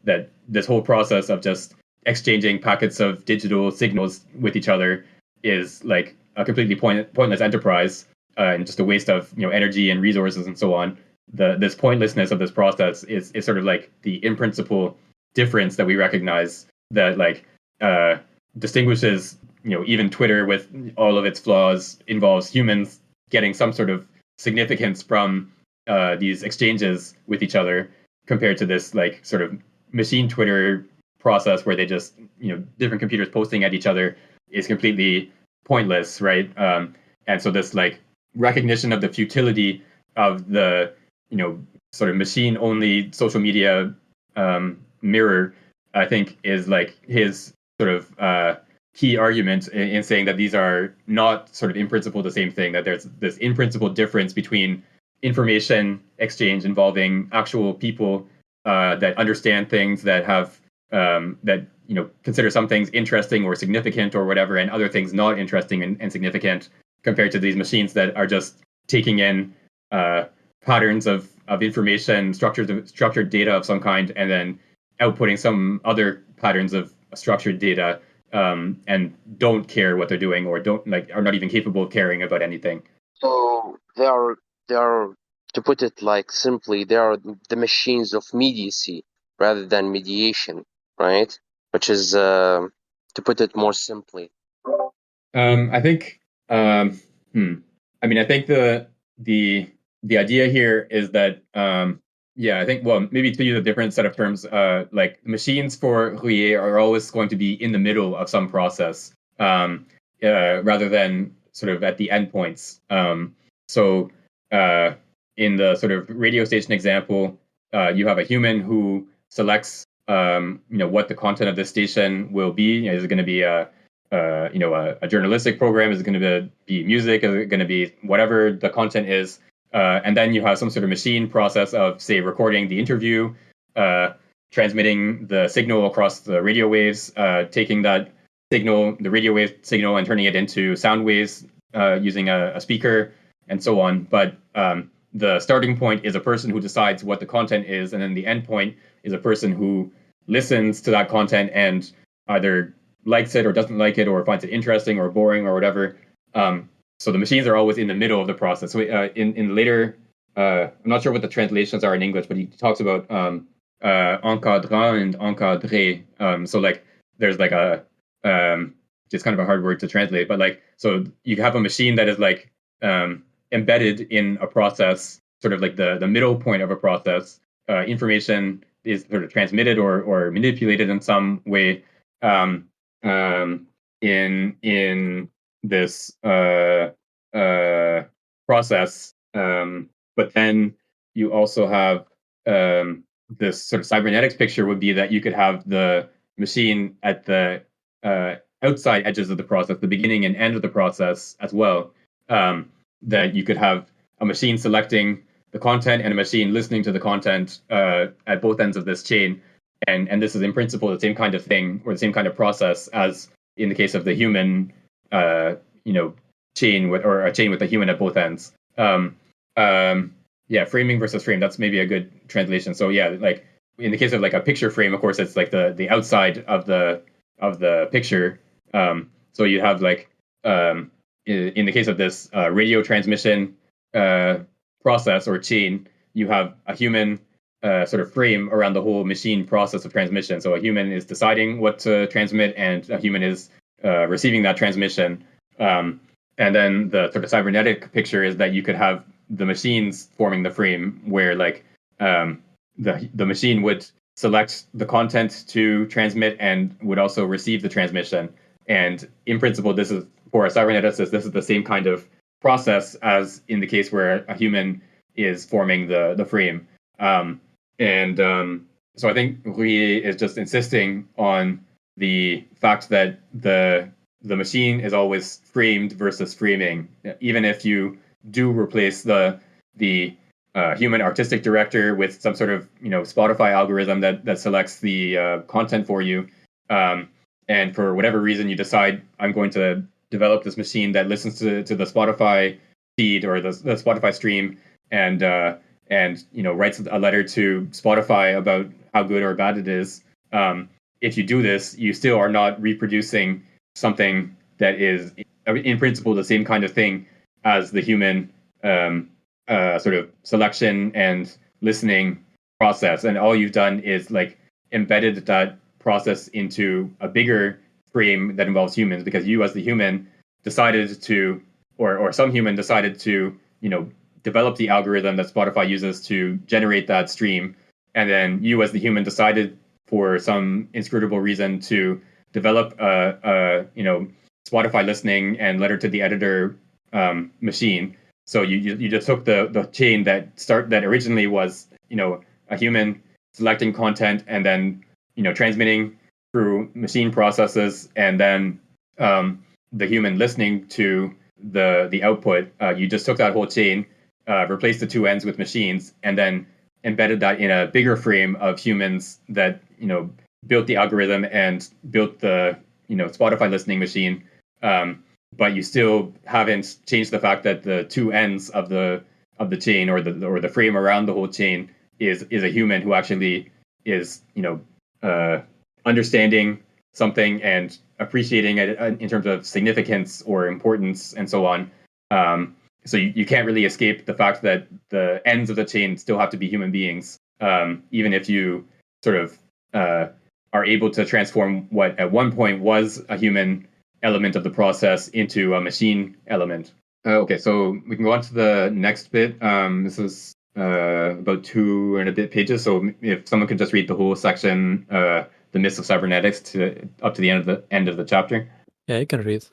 That this whole process of just exchanging packets of digital signals with each other is like a completely pointless enterprise, and just a waste of energy and resources and so on. This pointlessness of this process is sort of like the in principle difference that we recognize, that like distinguishes even Twitter, with all of its flaws, involves humans getting some sort of significance from these exchanges with each other compared to this like sort of machine Twitter process where they just different computers posting at each other is completely pointless, right? And so this like recognition of the futility of the sort of machine only social media mirror, I think, is like his sort of key argument in saying that these are not sort of in principle the same thing, that there's this in principle difference between information exchange involving actual people that understand things, that have that consider some things interesting or significant or whatever, and other things not interesting and significant, compared to these machines that are just taking in patterns of information, structured data of some kind, and then outputting some other patterns of structured data, and don't care what they're doing, or don't like are not even capable of caring about anything. So they are, to put it like simply, they are the machines of mediacy rather than mediation, right? Which is, to put it more simply. I think. I mean, I think the idea here is that yeah, I think, well, maybe to use a different set of terms, like machines for Ruyer are always going to be in the middle of some process, rather than sort of at the endpoints. So in the sort of radio station example, you have a human who selects what the content of this station will be. Is it going to be a journalistic program? Is it going to be music? Is it going to be whatever the content is? And then you have some sort of machine process of, say, recording the interview, transmitting the signal across the radio waves, taking that signal, the radio wave signal, and turning it into sound waves using a speaker, and so on. But the starting point is a person who decides what the content is, and then the end point is a person who listens to that content and either likes it or doesn't like it, or finds it interesting or boring or whatever. So the machines are always in the middle of the process. So in later, I'm not sure what the translations are in English, but he talks about encadrant and encadré. So like there's like a just kind of a hard word to translate, but like, so you have a machine that is like embedded in a process, sort of like the middle point of a process. Information is sort of transmitted or manipulated in some way in this process. But then you also have this sort of cybernetics picture would be that you could have the machine at the outside edges of the process, the beginning and end of the process as well. That you could have a machine selecting the content and a machine listening to the content at both ends of this chain. And this is in principle the same kind of thing, or the same kind of process as in the case of the human, chain with, or a chain with a human at both ends. Yeah, framing versus frame. That's maybe a good translation. So yeah, like in the case of like a picture frame, of course, it's like the outside of the picture. So you have like in the case of this radio transmission process or chain, you have a human sort of frame around the whole machine process of transmission. So a human is deciding what to transmit, and a human is receiving that transmission. And then the sort of cybernetic picture is that you could have the machines forming the frame, where like the machine would select the content to transmit and would also receive the transmission. And in principle, this is for a cyberneticist, this is the same kind of process as in the case where a human is forming the frame. So I think Ruyer is just insisting on the fact that the machine is always framed versus framing, even if you do replace the human artistic director with some sort of Spotify algorithm that selects the content for you. And for whatever reason you decide, I'm going to develop this machine that listens to the Spotify feed or the Spotify stream, and writes a letter to Spotify about how good or bad it is. If you do this, you still are not reproducing something that is in principle the same kind of thing as the human sort of selection and listening process. And all you've done is like embedded that process into a bigger frame that involves humans, because you as the human decided to, or some human decided to developed the algorithm that Spotify uses to generate that stream, and then you as the human decided for some inscrutable reason to develop a Spotify listening and letter to the editor machine. So you just took the chain that originally was a human selecting content and then transmitting through machine processes, and then the human listening to the output. You just took that whole chain, replaced the two ends with machines, and then embedded that in a bigger frame of humans that built the algorithm and built the Spotify listening machine. But you still haven't changed the fact that the two ends of the chain or the frame around the whole chain is a human who actually is understanding something and appreciating it in terms of significance or importance and so on. So you can't really escape the fact that the ends of the chain still have to be human beings, even if you sort of are able to transform what at one point was a human element of the process into a machine element. Okay, so we can go on to the next bit. This is about 2 and a bit pages. So if someone could just read the whole section, the myths of cybernetics up to the end of the chapter. Yeah, I can read.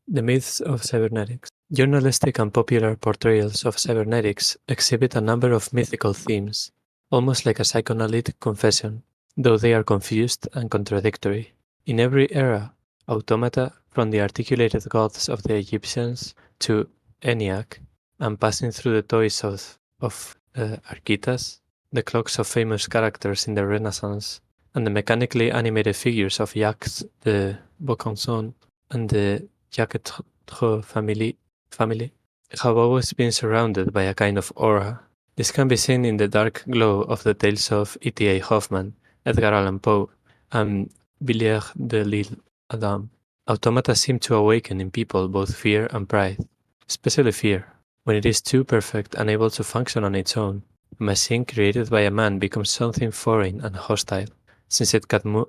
The myths of cybernetics. Journalistic and popular portrayals of cybernetics exhibit a number of mythical themes, almost like a psychoanalytic confession, though they are confused and contradictory. In every era, automata, from the articulated gods of the Egyptians to ENIAC, and passing through the toys of Archytas, the clocks of famous characters in the Renaissance, and the mechanically animated figures of Jacques de Vaucanson and the Jacques family have always been surrounded by a kind of aura. This can be seen in the dark glow of the tales of E.T.A. Hoffmann, Edgar Allan Poe, and Villiers de l'Isle Adam. Automata seem to awaken in people both fear and pride, especially fear. When it is too perfect and able to function on its own, a machine created by a man becomes something foreign and hostile, since it can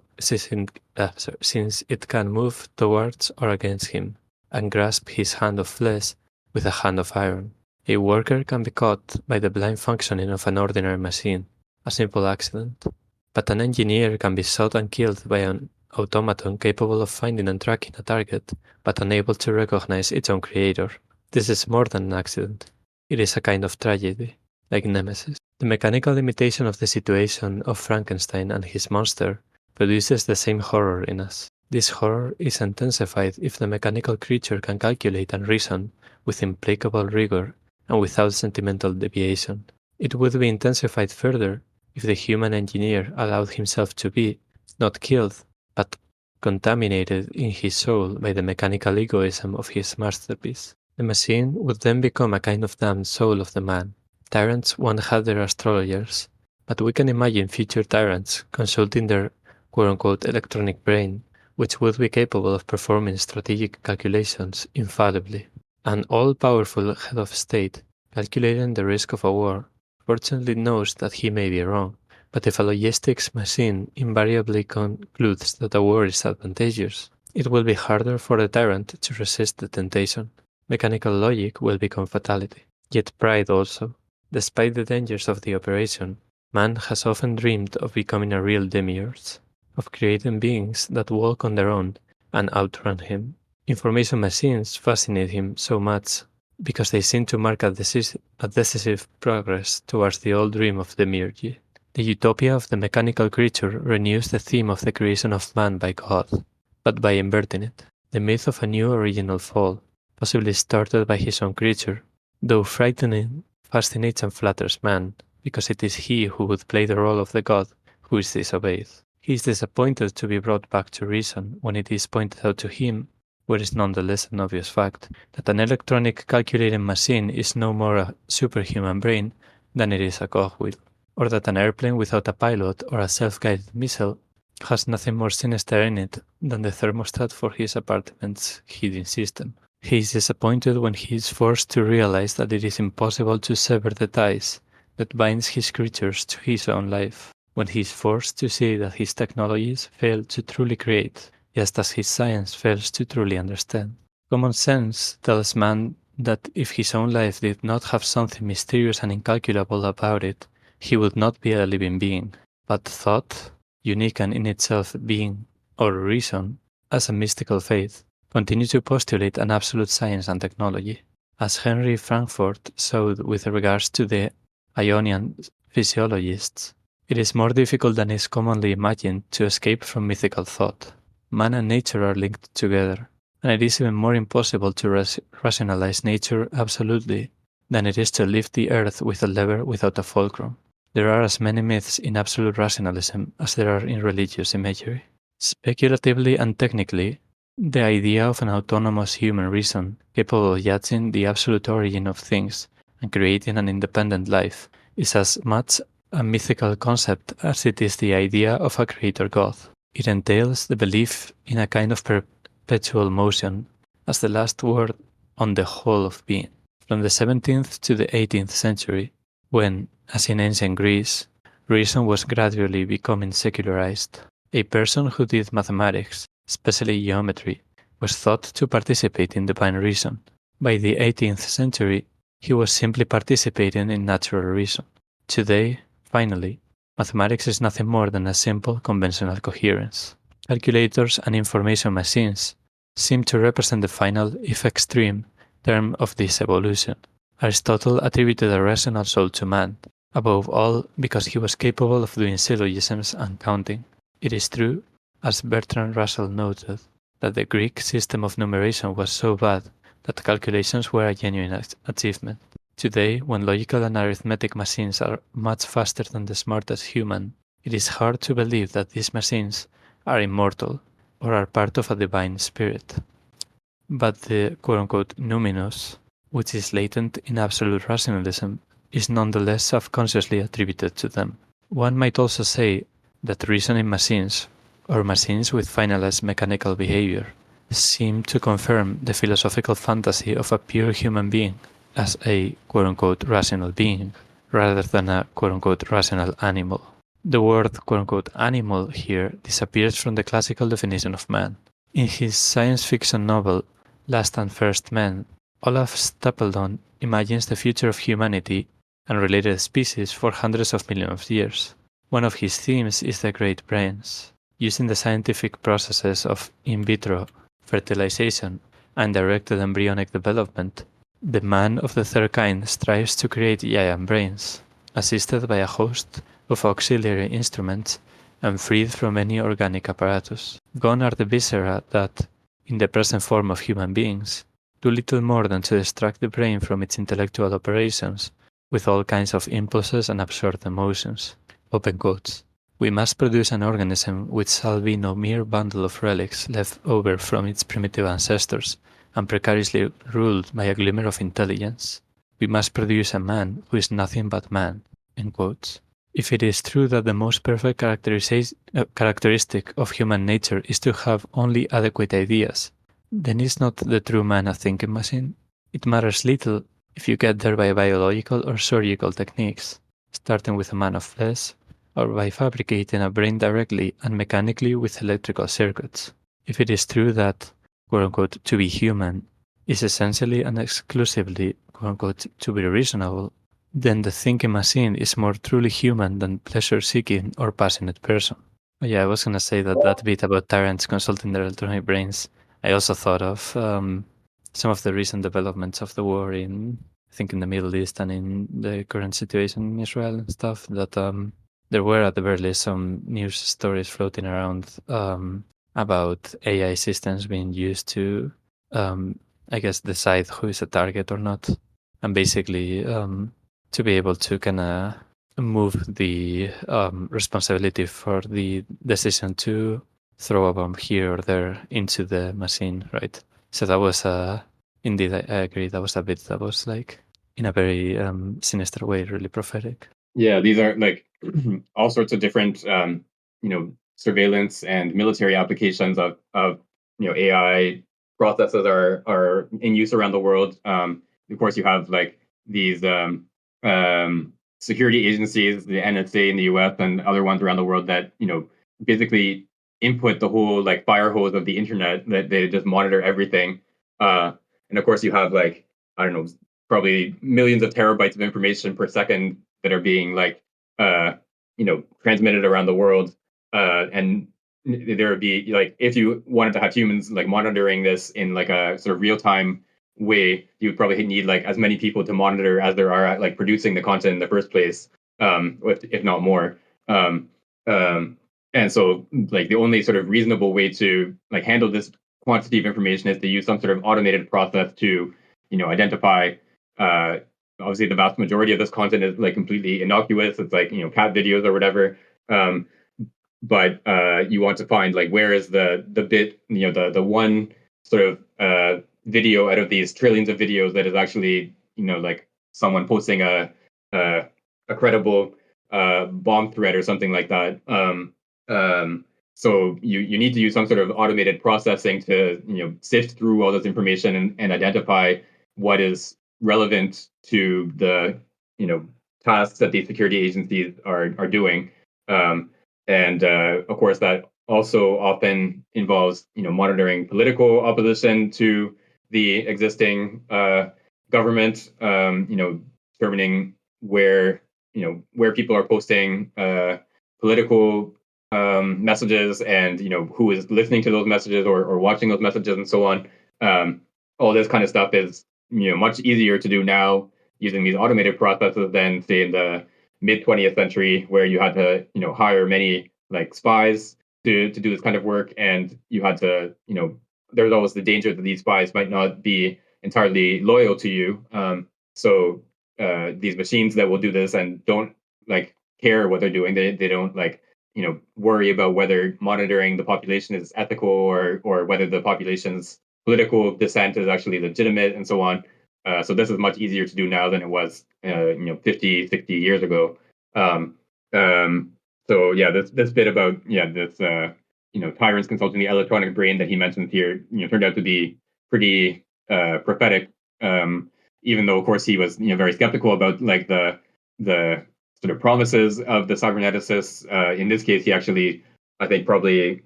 move towards or against him, and grasp his hand of flesh with a hand of iron. A worker can be caught by the blind functioning of an ordinary machine, a simple accident, but an engineer can be shot and killed by an automaton capable of finding and tracking a target, but unable to recognize its own creator. This is more than an accident. It is a kind of tragedy, like Nemesis. The mechanical limitation of the situation of Frankenstein and his monster produces the same horror in us. This horror is intensified if the mechanical creature can calculate and reason with implacable rigor and without sentimental deviation. It would be intensified further if the human engineer allowed himself to be, not killed, but contaminated in his soul by the mechanical egoism of his masterpiece. The machine would then become a kind of damned soul of the man. Tyrants once had their astrologers, but we can imagine future tyrants consulting their quote-unquote electronic brain, which would be capable of performing strategic calculations infallibly. An all-powerful head of state, calculating the risk of a war, fortunately knows that he may be wrong, but if a logistics machine invariably concludes that a war is advantageous, it will be harder for the tyrant to resist the temptation. Mechanical logic will become fatality. Yet pride also. Despite the dangers of the operation, man has often dreamed of becoming a real demiurge, of creating beings that walk on their own and outrun him. Information machines fascinate him so much because they seem to mark a decisive progress towards the old dream of demiurgy. The utopia of the mechanical creature renews the theme of the creation of man by God, but by inverting it. The myth of a new original fall, possibly started by his own creature, though frightening, fascinates and flatters man, because it is he who would play the role of the god who is disobeyed. He is disappointed to be brought back to reason when it is pointed out to him, what is nonetheless an obvious fact, that an electronic calculating machine is no more a superhuman brain than it is a cogwheel, or that an airplane without a pilot or a self-guided missile has nothing more sinister in it than the thermostat for his apartment's heating system. He is disappointed when he is forced to realize that it is impossible to sever the ties that binds his creatures to his own life, when he is forced to see that his technologies fail to truly create, just as his science fails to truly understand. Common sense tells man that if his own life did not have something mysterious and incalculable about it, he would not be a living being. But thought, unique and in itself being, or reason, as a mystical faith, continue to postulate an absolute science and technology. As Henry Frankfurt showed with regards to the Ionian physiologists, it is more difficult than is commonly imagined to escape from mythical thought. Man and nature are linked together, and it is even more impossible to rationalize nature absolutely than it is to lift the earth with a lever without a fulcrum. There are as many myths in absolute rationalism as there are in religious imagery. Speculatively and technically, the idea of an autonomous human reason capable of judging the absolute origin of things and creating an independent life is as much a mythical concept as it is the idea of a creator god. It entails the belief in a kind of perpetual motion as the last word on the whole of being. From the 17th to the 18th century, when, as in ancient Greece, reason was gradually becoming secularized, a person who did mathematics, especially geometry, was thought to participate in divine reason. By the 18th century, he was simply participating in natural reason. Today, finally, mathematics is nothing more than a simple conventional coherence. Calculators and information machines seem to represent the final, if extreme, term of this evolution. Aristotle attributed a rational soul to man, above all because he was capable of doing syllogisms and counting. It is true, as Bertrand Russell noted, that the Greek system of numeration was so bad that calculations were a genuine achievement. Today, when logical and arithmetic machines are much faster than the smartest human, it is hard to believe that these machines are immortal or are part of a divine spirit. But the quote-unquote numinous, which is latent in absolute rationalism, is nonetheless subconsciously attributed to them. One might also say that reasoning machines, or machines with finalized mechanical behavior, seem to confirm the philosophical fantasy of a pure human being as a quote-unquote rational being, rather than a quote-unquote rational animal. The word quote-unquote animal here disappears from the classical definition of man. In his science fiction novel Last and First Men, Olaf Stapledon imagines the future of humanity and related species for hundreds of millions of years. One of his themes is the great brains. Using the scientific processes of in vitro fertilization and directed embryonic development, the man of the third kind strives to create giant brains, assisted by a host of auxiliary instruments and freed from any organic apparatus. Gone are the viscera that, in the present form of human beings, do little more than to distract the brain from its intellectual operations with all kinds of impulses and absurd emotions. Open quotes. We must produce an organism which shall be no mere bundle of relics left over from its primitive ancestors and precariously ruled by a glimmer of intelligence. We must produce a man who is nothing but man. End quotes. If it is true that the most perfect characteristic of human nature is to have only adequate ideas, then is not the true man a thinking machine? It matters little if you get there by biological or surgical techniques, starting with a man of flesh, or by fabricating a brain directly and mechanically with electrical circuits. If it is true that, quote-unquote, to be human is essentially and exclusively, quote-unquote, to be reasonable, then the thinking machine is more truly human than pleasure-seeking or passionate person. Yeah, I was gonna say that bit about tyrants consulting their electronic brains. I also thought of some of the recent developments of the war in, I think, in the Middle East and in the current situation in Israel and stuff. That there were at the very least some news stories floating around about AI systems being used to, I guess, decide who is a target or not, and basically to be able to kind of move the responsibility for the decision to throw a bomb here or there into the machine, right? So that was indeed, I agree, that was a bit that was like in a very sinister way, really prophetic. Yeah, these are like all sorts of different surveillance and military applications of AI processes are in use around the world. Of course, you have like these security agencies, the NSA in the US and other ones around the world that basically input the whole like fire hose of the internet, that they just monitor everything. And of course, you have like I don't know, probably millions of terabytes of information per second that are being like transmitted around the world, and there would be like, if you wanted to have humans like monitoring this in like a sort of real time way, you would probably need like as many people to monitor as there are at like producing the content in the first place, if not more. Um, um, and so like the only sort of reasonable way to like handle this quantity of information is to use some sort of automated process to identify. Uh, Obviously, the vast majority of this content is like completely innocuous. It's like cat videos or whatever. Um, but you want to find like where is the bit, the one sort of video out of these trillions of videos that is actually like someone posting a, a credible bomb threat or something like that. So you need to use some sort of automated processing to sift through all this information and identify what is relevant to the tasks that these security agencies are doing. And of course, that also often involves monitoring political opposition to the existing government. Determining where people are posting political messages, and who is listening to those messages or watching those messages and so on. All this kind of stuff is much easier to do now using these automated processes than say in the mid 20th century, where you had to hire many like spies to do this kind of work, and you had to there's always the danger that these spies might not be entirely loyal to you. So these machines that will do this and don't like care what they're doing, they don't like worry about whether monitoring the population is ethical, or whether the population's political dissent is actually legitimate and so on. So this is much easier to do now than it was 50, 60 years ago. Um, so yeah, this bit about this tyrants consulting the electronic brain that he mentions here turned out to be pretty prophetic. Even though of course he was very skeptical about like the sort of promises of the cyberneticists. In this case, he actually, I think, probably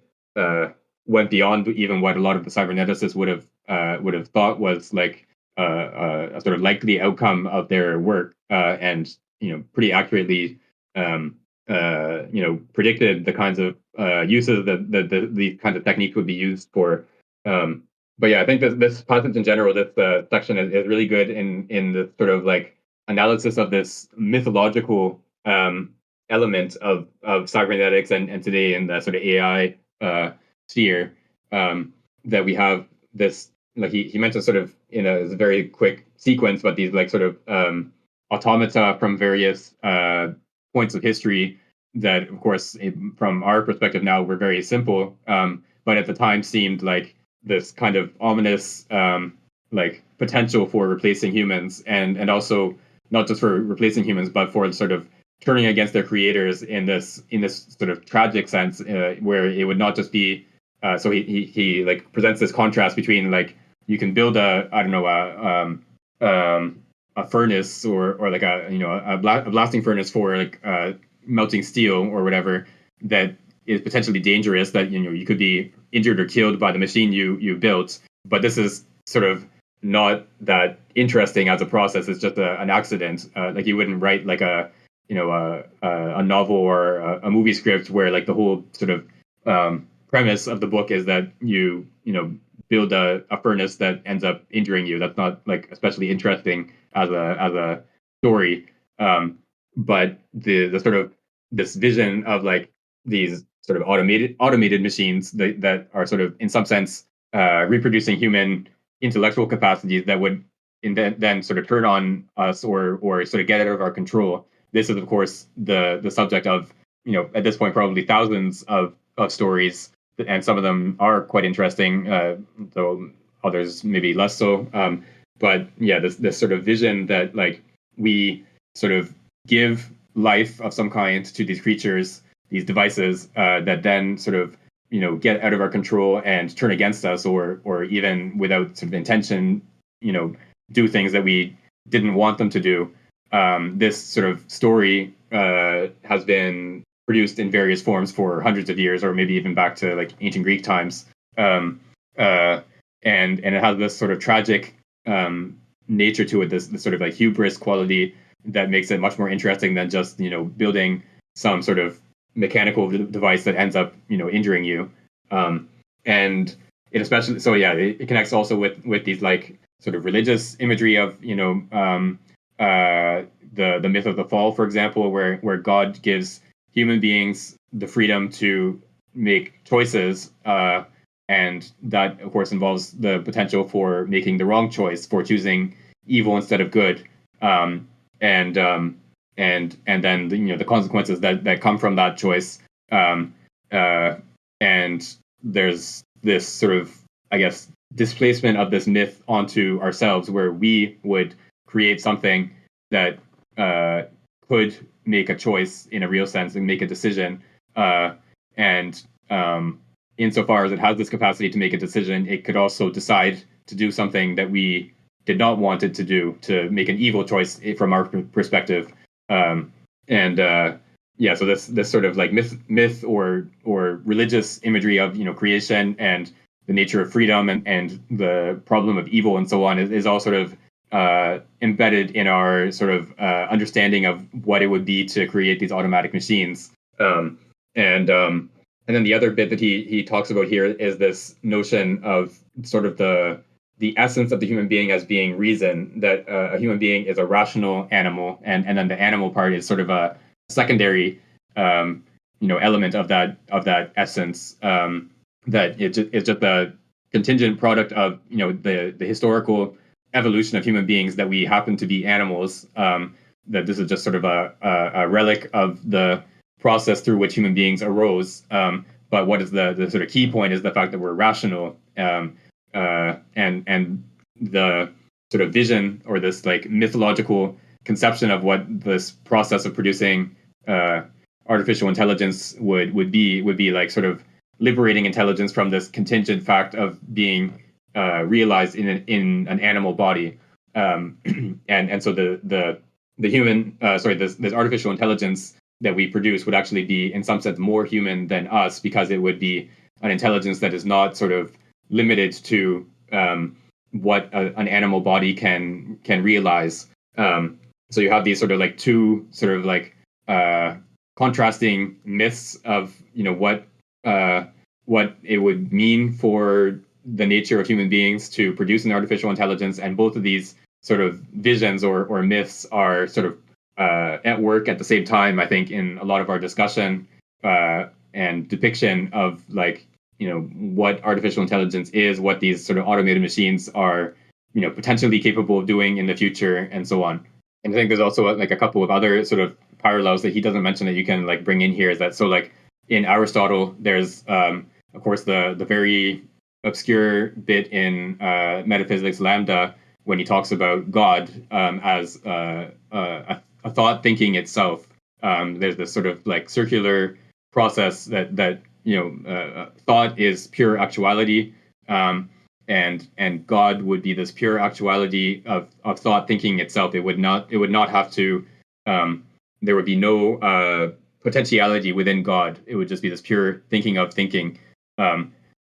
went beyond even what a lot of the cyberneticists would have thought was like a sort of likely outcome of their work, and pretty accurately predicted the kinds of uses that these kinds of techniques would be used for. But yeah, I think this passage in general, this section is really good in the sort of like analysis of this mythological element of cybernetics and today in the sort of AI sphere, that we have this, like he mentioned sort of in a very quick sequence, but these like sort of automata from various points of history that, of course, from our perspective now, were very simple, but at the time seemed like this kind of ominous like potential for replacing humans, and also not just for replacing humans, but for sort of turning against their creators in this sort of tragic sense, where it would not just be. So he like presents this contrast between like you can build a furnace or like a blasting furnace for like melting steel or whatever that is potentially dangerous, that you could be injured or killed by the machine you built. But this is sort of not that interesting as a process. It's just an accident. Like you wouldn't write like a novel or a movie script where like the whole sort of premise of the book is that you build a furnace that ends up injuring you. That's not like especially interesting as a story. But the sort of this vision of like these sort of automated machines that are sort of in some sense reproducing human intellectual capacities that would then sort of turn on us or sort of get out of our control. This is of course the subject of at this point probably thousands of stories, and some of them are quite interesting, though others maybe less so. But yeah, this sort of vision that like we sort of give life of some kind to these creatures, these devices that then sort of get out of our control and turn against us, or even without sort of intention do things that we didn't want them to do. This sort of story has been produced in various forms for hundreds of years, or maybe even back to like ancient Greek times, and it has this sort of tragic nature to it, this sort of like hubris quality that makes it much more interesting than just building some sort of mechanical device that ends up injuring you. And it especially it connects also with these like sort of religious imagery of the myth of the fall, for example, where God gives human beings the freedom to make choices, and that of course involves the potential for making the wrong choice, for choosing evil instead of good, and then the consequences that come from that choice, and there's this sort of, I guess, displacement of this myth onto ourselves, where we would create something that could make a choice in a real sense and make a decision. And insofar as it has this capacity to make a decision, it could also decide to do something that we did not want it to do, to make an evil choice from our perspective. So this sort of like myth or religious imagery of creation and the nature of freedom and the problem of evil and so on is all sort of embedded in our sort of understanding of what it would be to create these automatic machines. And then the other bit that he talks about here is this notion of sort of the essence of the human being as being reason, that a human being is a rational animal, and then the animal part is sort of a secondary element of that essence, that it's just a contingent product of the historical evolution of human beings, that we happen to be animals, that this is just sort of a relic of the process through which human beings arose. But what is the sort of key point is the fact that we're rational, and the sort of vision, or this like mythological conception of what this process of producing artificial intelligence would be like, sort of liberating intelligence from this contingent fact of being realized in an animal body, and so the human this artificial intelligence that we produce would actually be in some sense more human than us, because it would be an intelligence that is not sort of limited to what an animal body can realize. So you have these sort of like two sort of like contrasting myths of what it would mean for the nature of human beings to produce an artificial intelligence, and both of these sort of visions or myths are sort of at work at the same time, I think, in a lot of our discussion and depiction of like what artificial intelligence is, what these sort of automated machines are potentially capable of doing in the future, and so on. And I think there's also like a couple of other sort of parallels that he doesn't mention that you can like bring in here, is that, so like in Aristotle, there's of course the very obscure bit in Metaphysics Lambda, when he talks about God as a thought thinking itself. There's this sort of like circular process that thought is pure actuality, and God would be this pure actuality of thought thinking itself. It would not have to. There would be no potentiality within God. It would just be this pure thinking of thinking.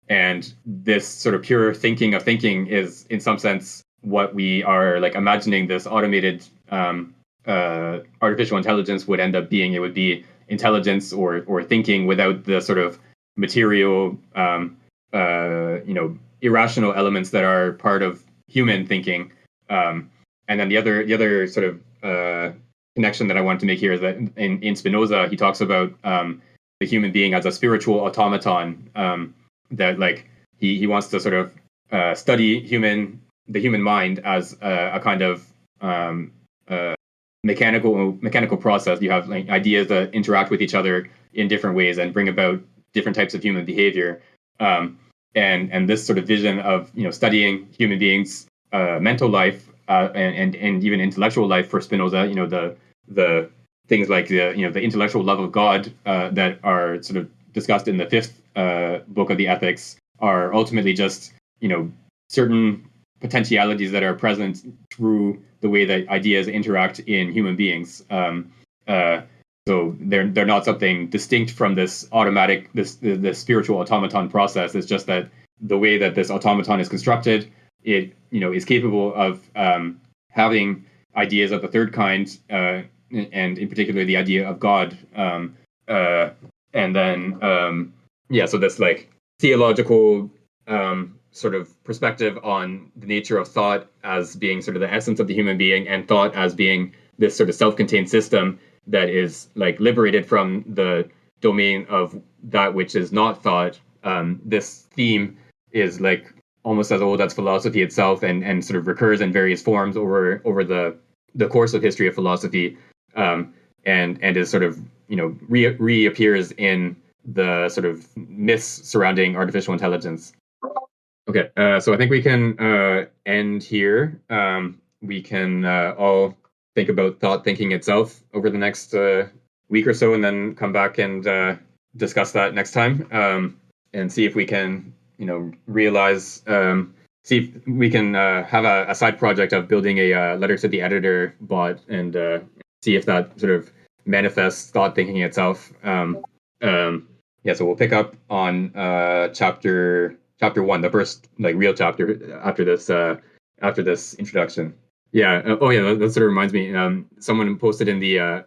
And this sort of pure thinking of thinking is, in some sense, what we are like imagining this automated artificial intelligence would end up being. It would be intelligence or thinking without the sort of material, irrational elements that are part of human thinking. And then the other sort of connection that I wanted to make here is that in Spinoza, he talks about the human being as a spiritual automaton, that like he wants to sort of study the human mind as a kind of mechanical process. You have like ideas that interact with each other in different ways and bring about different types of human behavior. And this sort of vision of studying human beings' mental life and even intellectual life for Spinoza, the things like the intellectual love of God that are sort of discussed in the fifth book of the Ethics are ultimately just certain potentialities that are present through the way that ideas interact in human beings. So they're not something distinct from this automatic, this spiritual automaton process. It's just that the way that this automaton is constructed, it is capable of having ideas of the third kind, and in particular the idea of God, and then so this like theological sort of perspective on the nature of thought as being sort of the essence of the human being, and thought as being this sort of self-contained system that is like liberated from the domain of that which is not thought. This theme is like almost as old as philosophy itself, and sort of recurs in various forms over the course of history of philosophy, and is sort of reappears in the sort of myths surrounding artificial intelligence. Okay, so I think we can end here. We can all think about thought thinking itself over the next week or so, and then come back and discuss that next time, and see if we can, realize, see if we can have a side project of building a letter to the editor bot, and see if that sort of manifests thought thinking itself. So we'll pick up on chapter 1, the first like real chapter after this introduction. That sort of reminds me. Someone posted in the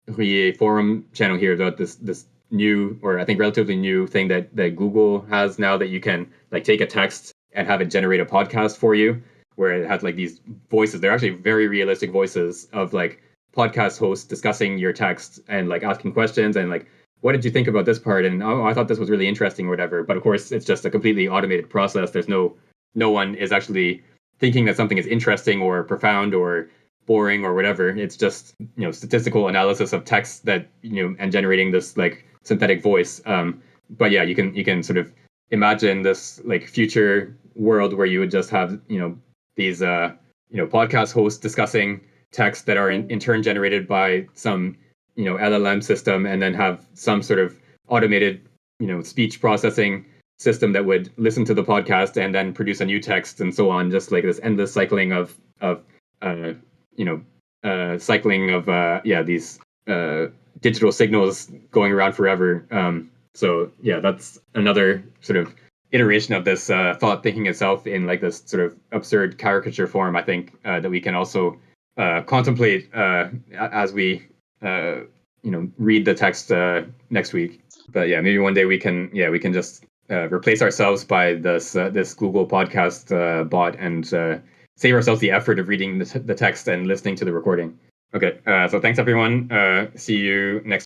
Ruyer forum channel here about this new, or I think relatively new thing that Google has now, that you can like take a text and have it generate a podcast for you, where it has like these voices. They're actually very realistic voices of like podcast hosts discussing your text and like asking questions and like, what did you think about this part? And I thought this was really interesting or whatever. But of course, it's just a completely automated process. There's no one is actually thinking that something is interesting or profound or boring or whatever. It's just statistical analysis of text that and generating this like synthetic voice. But yeah, you can sort of imagine this like future world where you would just have these podcast hosts discussing texts that are in turn generated by some LLM system, and then have some sort of automated speech processing system that would listen to the podcast and then produce a new text, and so on, just like this endless cycling of these digital signals going around forever. So yeah, that's another sort of iteration of this thought thinking itself in like this sort of absurd caricature form, I think, that we can also contemplate as we read the text next week. But yeah, maybe one day we can just replace ourselves by this Google podcast bot, and save ourselves the effort of reading the text and listening to the recording. Okay, so thanks everyone. See you next